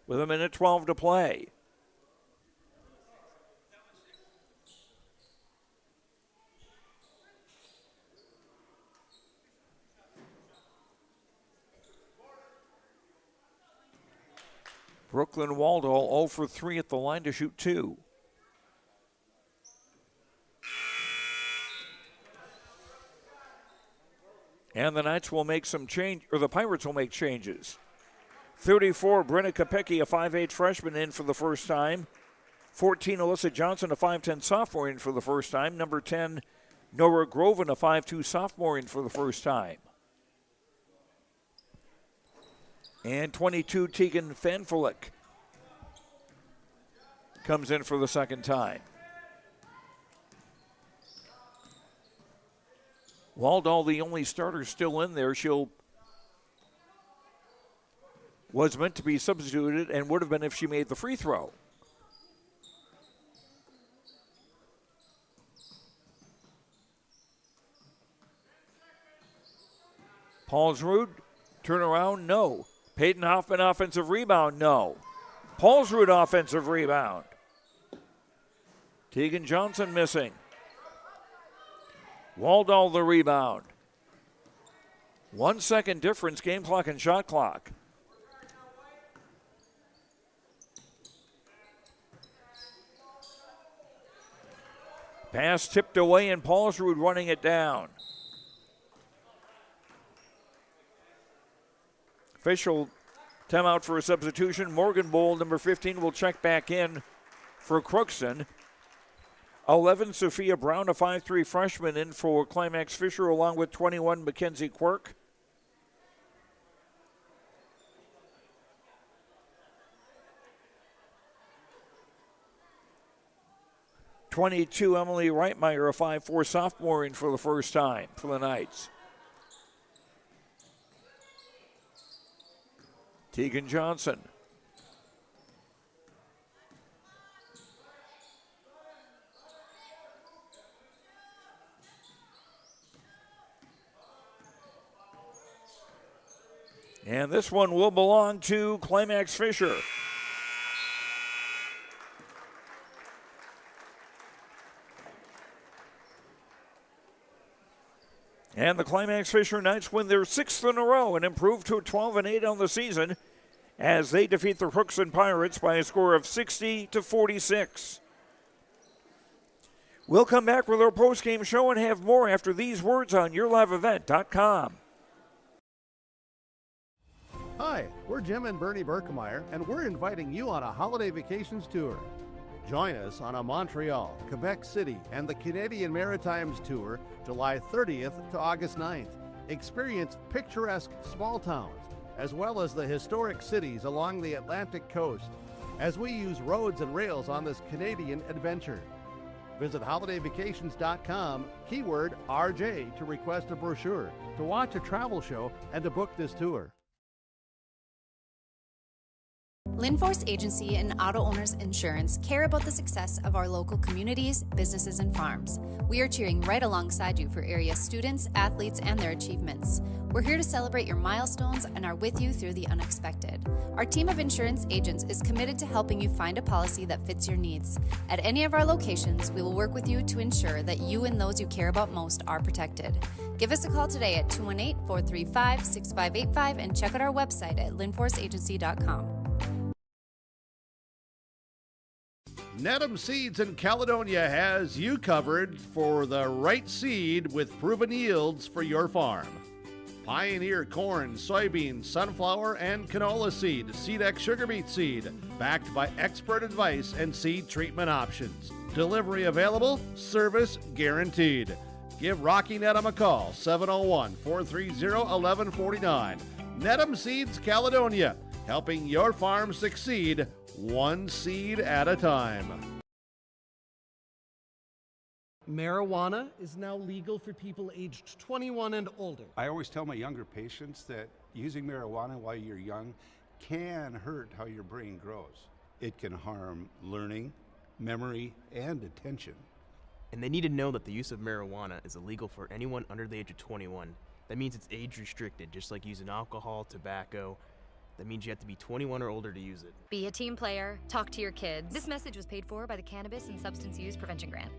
with a minute 12 to play. Brooklyn Waldo 0 for 3 at the line to shoot 2. And the Knights will make some change, or the Pirates will make changes. 34, Brenna Kopecky, a 5'8 freshman, in for the first time. 14, Alyssa Johnson, a 5'10 sophomore, in for the first time. Number 10, Nora Groven, a 5'2 sophomore, in for the first time. And 22, Tegan Fanfulik comes in for the second time. Waldall, the only starter still in there. Was meant to be substituted and would have been if she made the free throw. Paulsrud, turnaround, no. Peyton Hoffman, offensive rebound, no. Paulsrud, offensive rebound. Tegan Johnson missing. Waldall, the rebound. 1 second difference, game clock and shot clock. Pass tipped away and Paulsrud running it down. Official timeout for a substitution. Morgan Bowl, number 15, will check back in for Crookston. 11, Sophia Brown, a 5'3 freshman, in for Climax-Fisher, along with 21, Mackenzie Quirk. '22, Emily Reitmeyer, a 5'4 sophomore, in for the first time for the Knights. Tegan Johnson. And this one will belong to Climax-Fisher. And the Climax-Fisher Knights win their 6th in a row and improve to 12-8 on the season as they defeat the Crookston Pirates by a score of 60-46. We'll come back with our post-game show and have more after these words on YourLiveEvent.com. Hi, we're Jim and Bernie Berkemeyer, and we're inviting you on a holiday vacations tour. Join us on a Montreal, Quebec City, and the Canadian Maritimes tour, July 30th to August 9th. Experience picturesque small towns, as well as the historic cities along the Atlantic coast, as we use roads and rails on this Canadian adventure. Visit holidayvacations.com, keyword RJ, to request a brochure, to watch a travel show, and to book this tour. Linforce Agency and Auto Owners Insurance care about the success of our local communities, businesses, and farms. We are cheering right alongside you for area students, athletes, and their achievements. We're here to celebrate your milestones and are with you through the unexpected. Our team of insurance agents is committed to helping you find a policy that fits your needs. At any of our locations, we will work with you to ensure that you and those you care about most are protected. Give us a call today at 218-435-6585 and check out our website at linforceagency.com. Nedham Seeds in Caledonia has you covered for the right seed with proven yields for your farm. Pioneer corn, soybean, sunflower, and canola seed, Seedex sugar beet seed, backed by expert advice and seed treatment options. Delivery available, service guaranteed. Give Rocky Nedham a call, 701-430-1149. Nedham Seeds Caledonia, helping your farm succeed one seed at a time. Marijuana is now legal for people aged 21 and older. I always tell my younger patients that using marijuana while you're young can hurt how your brain grows. It can harm learning, memory, and attention. And they need to know that the use of marijuana is illegal for anyone under the age of 21. That means it's age restricted, just like using alcohol, tobacco. That means you have to be 21 or older to use it. Be a team player. Talk to your kids. This message was paid for by the Cannabis and Substance Use Prevention Grant.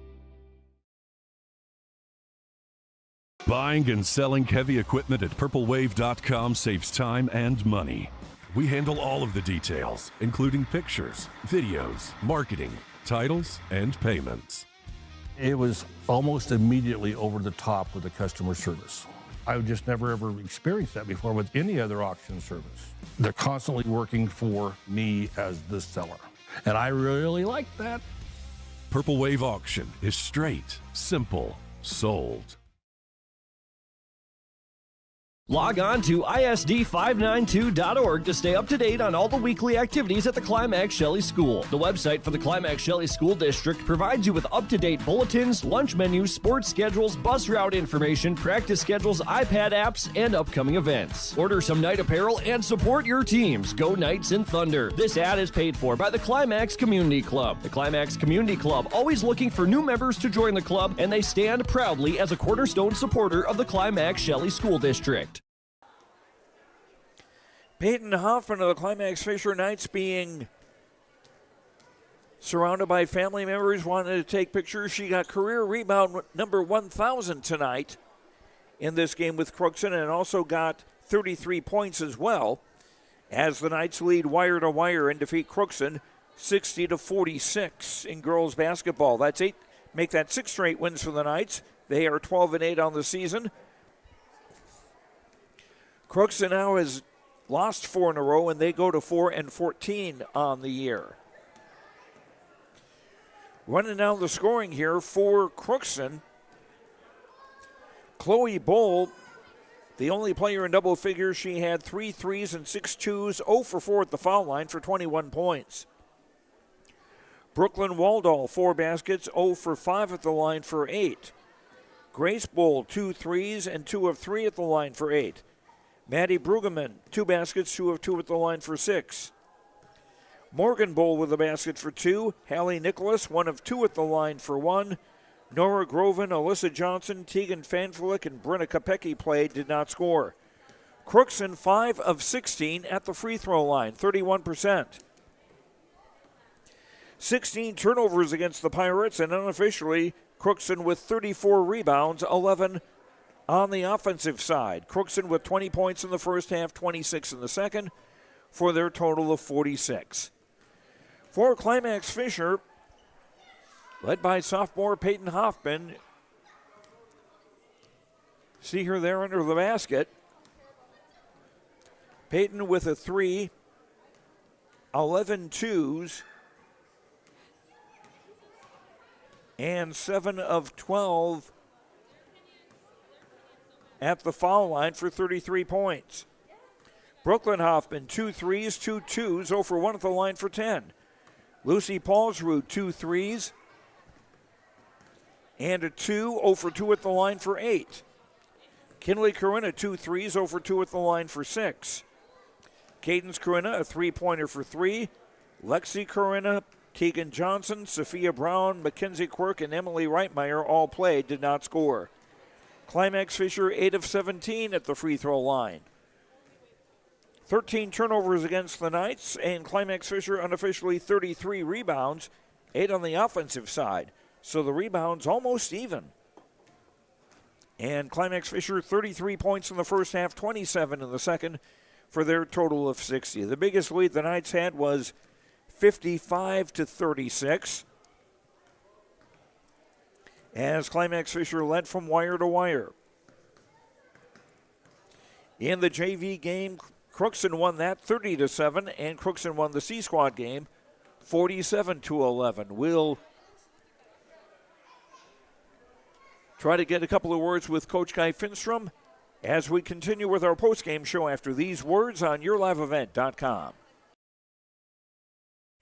Buying and selling heavy equipment at purplewave.com saves time and money. We handle all of the details, including pictures, videos, marketing, titles, and payments. It was almost immediately over the top with the customer service. I've just never ever experienced that before with any other auction service. They're constantly working for me as the seller, and I really like that. Purple Wave Auction is straight, simple, sold. Log on to ISD592.org to stay up to date on all the weekly activities at the Climax Shelley School. The website for the Climax Shelley School District provides you with up-to-date bulletins, lunch menus, sports schedules, bus route information, practice schedules, iPad apps, and upcoming events. Order some night apparel and support your teams. Go Knights and Thunder. This ad is paid for by the Climax Community Club. The Climax Community Club, always looking for new members to join the club, and they stand proudly as a cornerstone supporter of the Climax Shelley School District. Peyton Hoffman of the Climax-Fisher Knights being surrounded by family members wanting to take pictures. She got career rebound number 1,000 tonight in this game with Crookston and also got 33 points as well as the Knights lead wire to wire and defeat Crookston 60-46 in girls basketball. Make that 6 straight wins for the Knights. They are 12-8 on the season. Crookston now has lost 4 in a row, and they go to 4-14 on the year. Running down the scoring here for Crookston, Chloe Bull, the only player in double figures. She had 3 threes and 6 twos, 0 for 4 at the foul line for 21 points. Brooklyn Waldall, 4 baskets, 0 for 5 at the line for 8. Grace Bull, 2 threes and 2 of 3 at the line for 8. Maddie Brueggemann, 2 baskets, 2 of 2 at the line for 6. Morgan Bull with a basket for 2. Hallie Nicholas, 1 of 2 at the line for 1. Nora Groven, Alyssa Johnson, Tegan Fanflick, and Brenna Kopecky played, did not score. Crookston, 5 of 16 at the free throw line, 31%. 16 turnovers against the Pirates, and unofficially, Crookston with 34 rebounds, 11 on the offensive side. Crookston with 20 points in the first half, 26 in the second, for their total of 46. For Climax-Fisher, led by sophomore Peyton Hoffman. See her there under the basket. Peyton with a 3, 11 twos, and 7 of 12 at the foul line for 33 points. Brooklyn Hoffman, 2 threes, 2 twos, 0 for 1 at the line for 10. Lucy Paulsrud, 2 threes and a 2, 0 for 2 at the line for 8. Kinley Corinna, 2 threes, 0 for 2 at the line for 6. Cadence Corinna, a three-pointer for 3. Lexi Corinna, Tegan Johnson, Sophia Brown, Mackenzie Quirk, and Emily Reitmeyer all played, did not score. Climax-Fisher, 8 of 17 at the free throw line. 13 turnovers against the Knights, and Climax-Fisher unofficially 33 rebounds, 8 on the offensive side. So the rebounds almost even. And Climax-Fisher 33 points in the first half, 27 in the second for their total of 60. The biggest lead the Knights had was 55-36. As Climax-Fisher led from wire to wire. In the JV game, Crookston won that 30-7, and Crookston won the C-Squad game 47-11. We'll try to get a couple of words with Coach Guy Finstrom as we continue with our postgame show after these words on YourLiveEvent.com.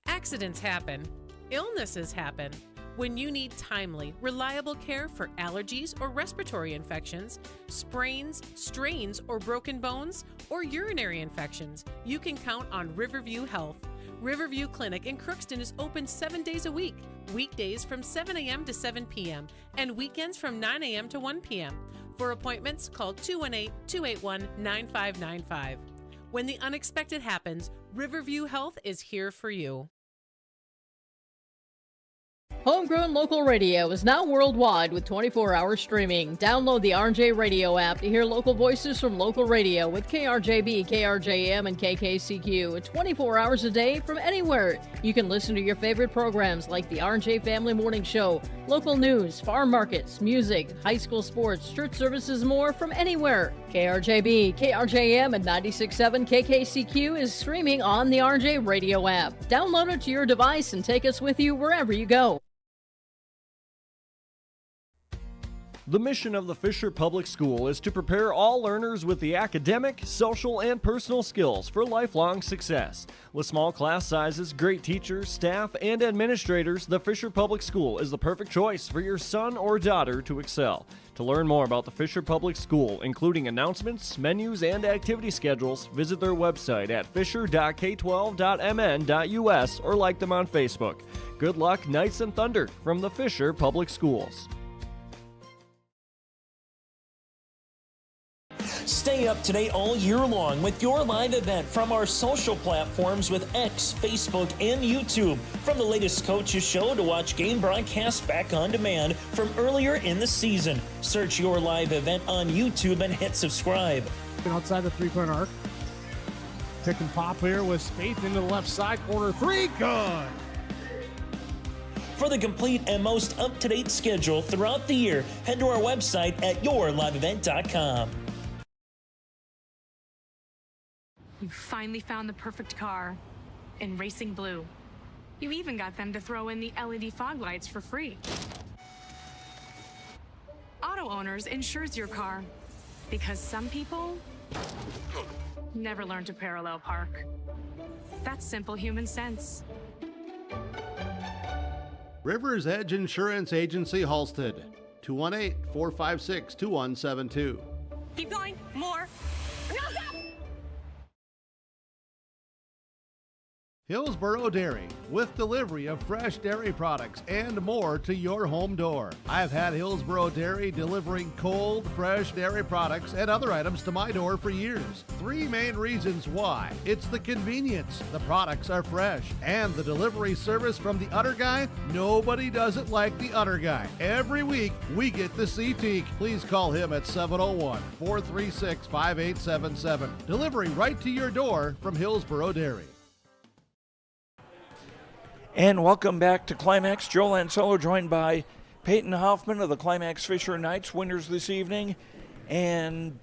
Accidents happen. Illnesses happen. When you need timely, reliable care for allergies or respiratory infections, sprains, strains, or broken bones, or urinary infections, you can count on Riverview Health. Riverview Clinic in Crookston is open 7 days a week, weekdays from 7 a.m. to 7 p.m., and weekends from 9 a.m. to 1 p.m. For appointments, call 218-281-9595. When the unexpected happens, Riverview Health is here for you. Homegrown local radio is now worldwide with 24-hour streaming. Download the RJ Radio app to hear local voices from local radio with KRJB, KRJM, and KKCQ 24 hours a day from anywhere. You can listen to your favorite programs like the RJ Family Morning Show, local news, farm markets, music, high school sports, church services, more from anywhere. KRJB, KRJM, and 96.7 KKCQ is streaming on the RJ Radio app. Download it to your device and take us with you wherever you go. The mission of the Fisher Public School is to prepare all learners with the academic, social, and personal skills for lifelong success. With small class sizes, great teachers, staff, and administrators, the Fisher Public School is the perfect choice for your son or daughter to excel. To learn more about the Fisher Public School, including announcements, menus, and activity schedules, visit their website at fisher.k12.mn.us or like them on Facebook. Good luck, Knights and Thunder, from the Fisher Public Schools. Stay up to date all year long with your live event from our social platforms with X, Facebook, and YouTube. From the latest coaches show to watch game broadcasts back on demand from earlier in the season. Search your live event on YouTube and hit subscribe. Outside the three-point arc. Pick and pop here with Spaeth into the left side corner. 3, good. For the complete and most up-to-date schedule throughout the year, head to our website at yourliveevent.com. You finally found the perfect car in Racing Blue. You even got them to throw in the LED fog lights for free. Auto Owners insures your car because some people never learn to parallel park. That's simple human sense. Rivers Edge Insurance Agency, Halstead, 218-456-2172. Keep going, more. No, stop! Hillsboro Dairy, with delivery of fresh dairy products and more to your home door. I've had Hillsboro Dairy delivering cold, fresh dairy products and other items to my door for years. 3 main reasons why. It's the convenience, the products are fresh, and the delivery service from the Udder Guy. Nobody does it like the Udder Guy. Every week, we get the CT. Please call him at 701-436-5877. Delivery right to your door from Hillsboro Dairy. And welcome back to Climax. Joe Lancello joined by Peyton Hoffman of the Climax-Fisher Knights, winners this evening. And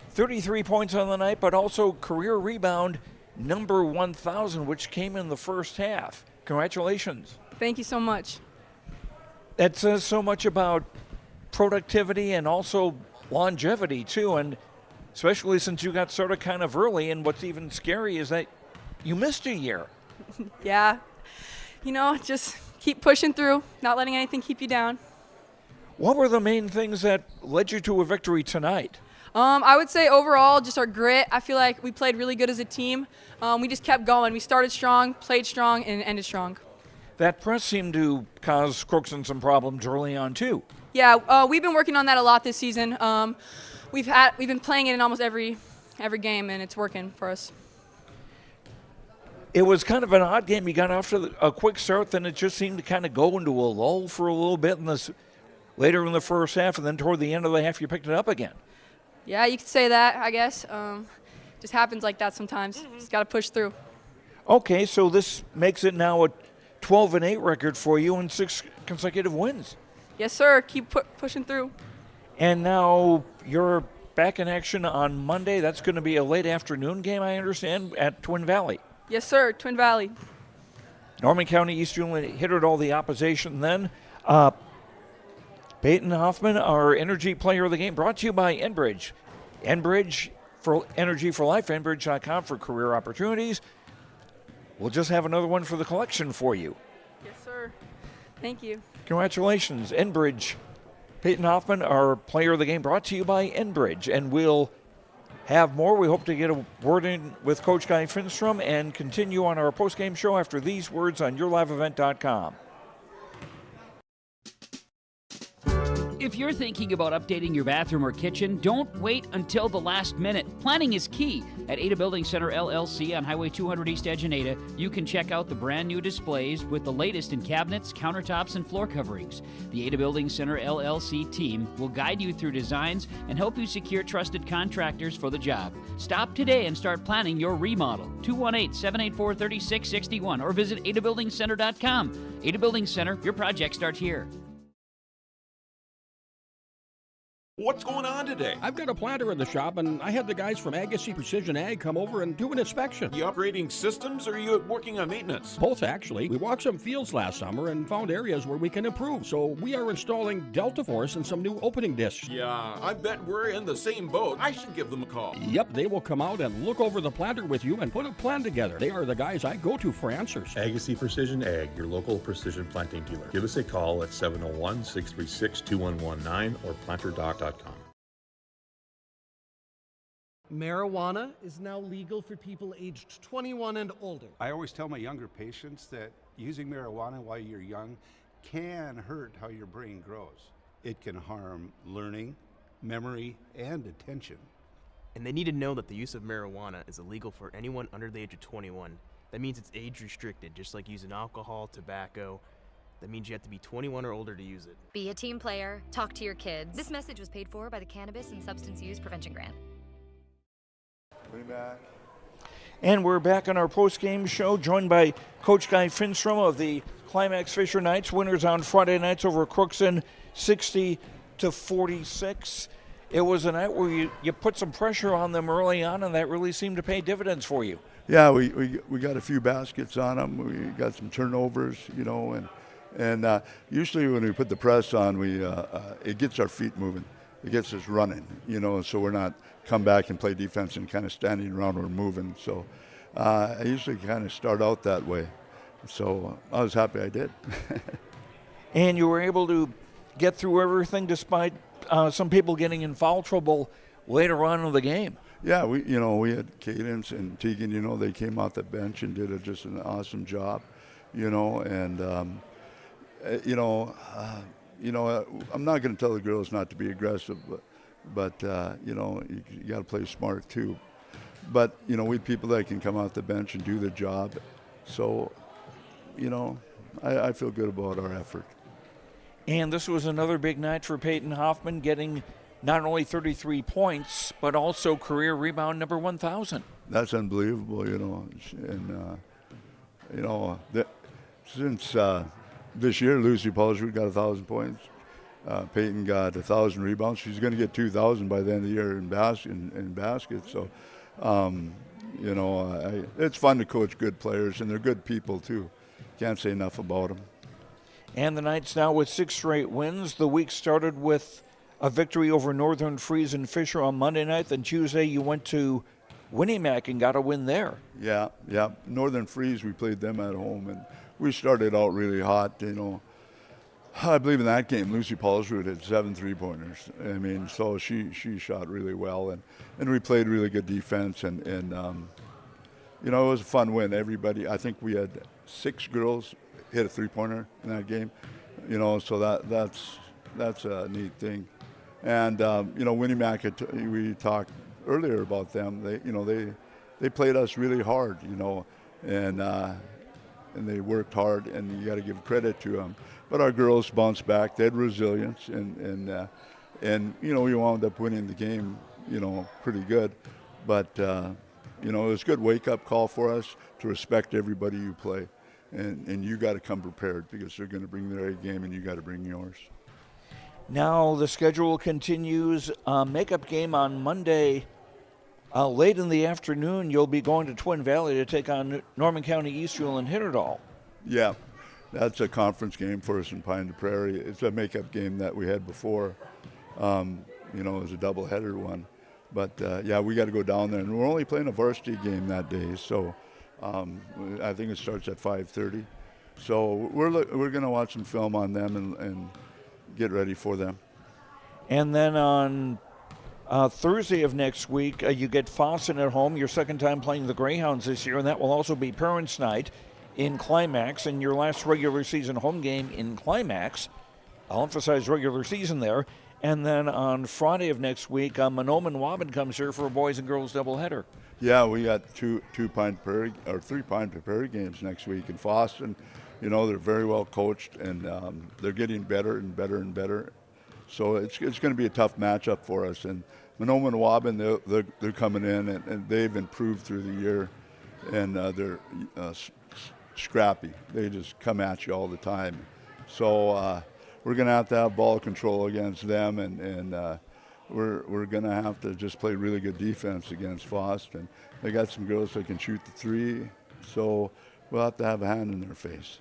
33 points on the night, but also career rebound number 1,000, which came in the first half. Congratulations. Thank you so much. That says so much about productivity and also longevity, too. And especially since you got started kind of early. And what's even scary is that you missed a year. Yeah. You know, just keep pushing through, not letting anything keep you down. What were the main things that led you to a victory tonight? I would say overall, just our grit. I feel like we played really good as a team. We just kept going. We started strong, played strong, and ended strong. That press seemed to cause Crookston some problems early on, too. Yeah, we've been working on that a lot this season. We've been playing it in almost every game, and it's working for us. It was kind of an odd game. You got off to a quick start, then it just seemed to kind of go into a lull for a little bit later in the first half, and then toward the end of the half, you picked it up again. Yeah, you could say that, I guess. Just happens like that sometimes. Just got to push through. Okay, so this makes it now a 12-8 record for you and 6 consecutive wins. Yes, sir. Keep pushing through. And now you're back in action on Monday. That's going to be a late afternoon game, I understand, at Twin Valley. Yes, sir. Twin Valley. Norman County Eastern hindered all the opposition then. Peyton Hoffman, our energy player of the game, brought to you by Enbridge. Enbridge for Energy for Life, Enbridge.com for career opportunities. We'll just have another one for the collection for you. Yes, sir. Thank you. Congratulations, Enbridge. Peyton Hoffman, our player of the game, brought to you by Enbridge. And we'll have more. We hope to get a word in with Coach Guy Finstrom and continue on our postgame show after these words on YourLiveEvent.com. If you're thinking about updating your bathroom or kitchen, don't wait until the last minute. Planning is key. At Ada Building Center LLC on Highway 200 East Edge in Ada, you can check out the brand new displays with the latest in cabinets, countertops, and floor coverings. The Ada Building Center LLC team will guide you through designs and help you secure trusted contractors for the job. Stop today and start planning your remodel. 218-784-3661 or visit adabuildingcenter.com. Ada Building Center, your project starts here. What's going on today? I've got a planter in the shop, and I had the guys from Agassi Precision Ag come over and do an inspection. You upgrading systems, or are you working on maintenance? Both, actually. We walked some fields last summer and found areas where we can improve. So we are installing Delta Force and some new opening discs. Yeah, I bet we're in the same boat. I should give them a call. Yep, they will come out and look over the planter with you and put a plan together. They are the guys I go to for answers. Agassi Precision Ag, your local precision planting dealer. Give us a call at 701-636-2119 or planterdoc.com. Marijuana is now legal for people aged 21 and older. I always tell my younger patients that using marijuana while you're young can hurt how your brain grows. It can harm learning, memory, and attention. And they need to know that the use of marijuana is illegal for anyone under the age of 21. That means it's age restricted, just like using alcohol, tobacco. That means you have to be 21 or older to use it. Be a team player. Talk to your kids. This message was paid for by the Cannabis and Substance Use Prevention Grant. And we're back on our post-game show, joined by Coach Guy Finstrom of the Climax-Fisher Knights, winners on Friday nights over Crookston, 60-46. It was a night where you put some pressure on them early on, and that really seemed to pay dividends for you. Yeah, we got a few baskets on them. We got some turnovers, and usually when we put the press on, it gets our feet moving. It gets us running, so we're not come back and play defense and kind of standing around or moving. So I usually kind of start out that way. So I was happy I did. And you were able to get through everything despite some people getting in foul trouble later on in the game. Yeah, we had Cadence and Tegan, they came off the bench and did just an awesome job, and I'm not going to tell the girls not to be aggressive, but you got to play smart too. But we have people that can come off the bench and do the job. So, I feel good about our effort. And this was another big night for Peyton Hoffman, getting not only 33 points, but also career rebound number 1,000. That's unbelievable, and since this year, Lucy Paulswood got 1,000 points. Peyton got 1,000 rebounds. She's going to get 2,000 by the end of the year in basket. So, it's fun to coach good players, and they're good people too. Can't say enough about them. And the Knights now with 6 straight wins. The week started with a victory over Northern Freeze and Fisher on Monday night. Then Tuesday you went to Winnimac and got a win there. Yeah. Northern Freeze, we played them at home, and we started out really hot, I believe in that game, Lucy Paulsrud had 7 3-pointers. I mean, so she shot really well, and we played really good defense, and you know, it was a fun win. Everybody, I think we had 6 girls hit a 3-pointer in that game, you know, so that's a neat thing. And you know, Winnimac, we talked earlier about them. They played us really hard, you know, and they worked hard, and you got to give credit to them. But our girls bounced back. They had resilience, and you know, we wound up winning the game, you know, pretty good. But you know, it was a good wake-up call for us to respect everybody you play, and you got to come prepared because they're going to bring their A game, and you got to bring yours. Now the schedule continues. Makeup game on Monday. Late in the afternoon, you'll be going to Twin Valley to take on Norman County, Eastville, and Hitterdal. Yeah, that's a conference game for us in Pine de Prairie. It's a makeup game that we had before. You know, it was a doubleheader one. But, yeah, we got to go down there. And we're only playing a varsity game that day, so I think it starts at 5:30. So we're going to watch some film on them and get ready for them. And then on Thursday of next week, you get Fossen at home, your second time playing the Greyhounds this year, and that will also be Parents' Night in Climax, and your last regular season home game in Climax. I'll emphasize regular season there. And then on Friday of next week, Mahnomen Waubun comes here for a boys and girls doubleheader. Yeah, we got three Pine de Prairie games next week in Fossen. You know, they're very well coached, and they're getting better and better and better. So it's going to be a tough matchup for us. And Mahnomen Waubun, they're coming in, and they've improved through the year, and they're scrappy. They just come at you all the time. So we're going to have ball control against them, and we're going to have to just play really good defense against Fossen. They got some girls that can shoot the three, so we'll have to have a hand in their face.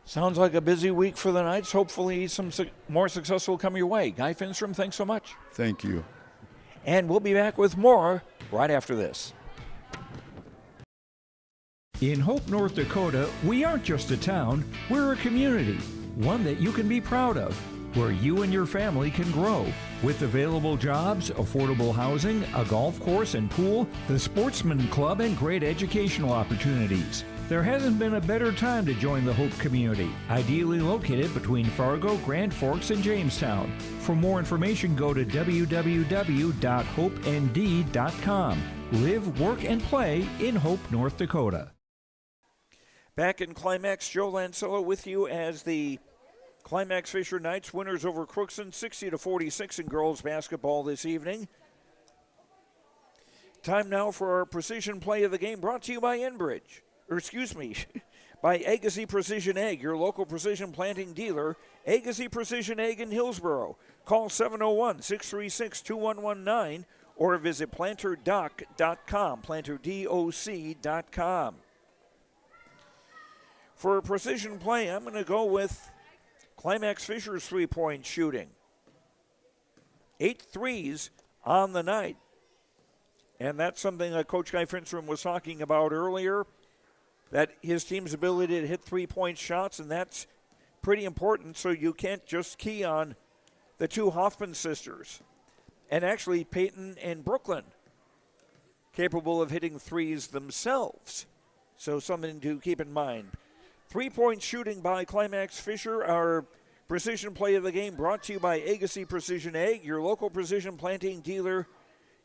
Sounds like a busy week for the Knights. Hopefully some more success will come your way. Guy Finstrom, thanks so much. Thank you. And we'll be back with more right after this. In Hope, North Dakota, we aren't just a town, we're a community, one that you can be proud of, where you and your family can grow. With available jobs, affordable housing, a golf course and pool, the Sportsman Club, and great educational opportunities. There hasn't been a better time to join the Hope community, ideally located between Fargo, Grand Forks, and Jamestown. For more information, go to www.hopend.com. Live, work, and play in Hope, North Dakota. Back in Climax, Joe Lancella with you as the Climax-Fisher Knights winners over Crookston, 60-46 in girls basketball this evening. Time now for our precision play of the game, brought to you by Enbridge. By Agassiz Precision Egg, your local precision planting dealer. Agassiz Precision Egg in Hillsboro. Call 701-636-2119 or visit planterdoc.com, planterdoc.com. For precision play, I'm going to go with Climax-Fisher's three-point shooting. 8 threes on the night. And that's something that Coach Guy Finstrom was talking about earlier, that his team's ability to hit three-point shots, and that's pretty important, so you can't just key on the two Hoffman sisters. And actually, Peyton and Brooklyn, capable of hitting threes themselves. So something to keep in mind. Three-point shooting by Climax-Fisher, our precision play of the game, brought to you by Agassiz Precision Egg, your local precision planting dealer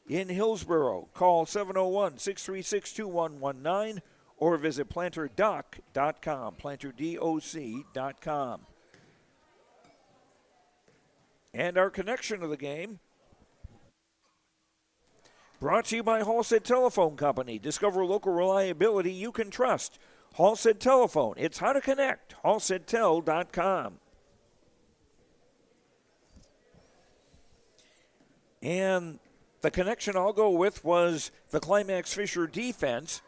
in Hillsboro. Call 701-636-2119 or visit planterdoc.com, planterdoc.com. And our connection to the game, brought to you by Halstead Telephone Company. Discover local reliability you can trust. Halstead Telephone, it's how to connect, halsteadtel.com. And the connection I'll go with was the Climax-Fisher defense,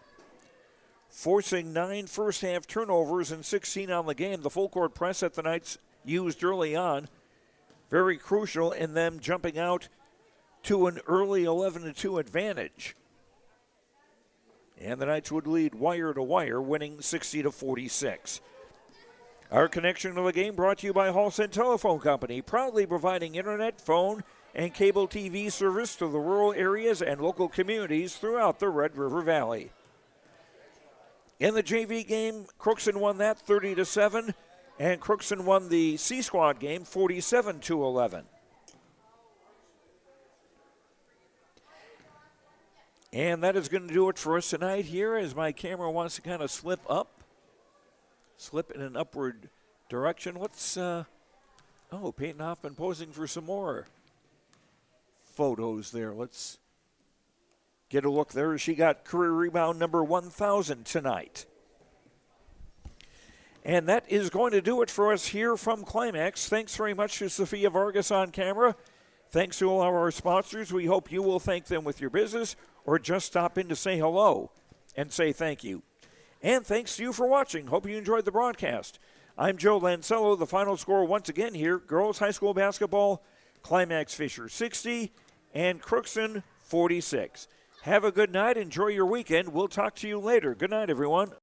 forcing 9 first-half turnovers and 16 on the game. The full-court press that the Knights used early on, very crucial in them jumping out to an early 11-2 advantage. And the Knights would lead wire to wire, winning 60-46. Our connection to the game brought to you by Halstead Telephone Company, proudly providing internet, phone, and cable TV service to the rural areas and local communities throughout the Red River Valley. In the JV game, Crookston won that 30-7, and Crookston won the C Squad game 47-11. And that is going to do it for us tonight here as my camera wants to kind of slip in an upward direction. Let's, Peyton Hoffman posing for some more photos there. Let's get a look there. She got career rebound number 1,000 tonight. And that is going to do it for us here from Climax. Thanks very much to Sophia Vargas on camera. Thanks to all of our sponsors. We hope you will thank them with your business or just stop in to say hello and say thank you. And thanks to you for watching. Hope you enjoyed the broadcast. I'm Joe Lancello. The final score once again here, girls high school basketball, Climax-Fisher 60 and Crookston 46. Have a good night. Enjoy your weekend. We'll talk to you later. Good night, everyone.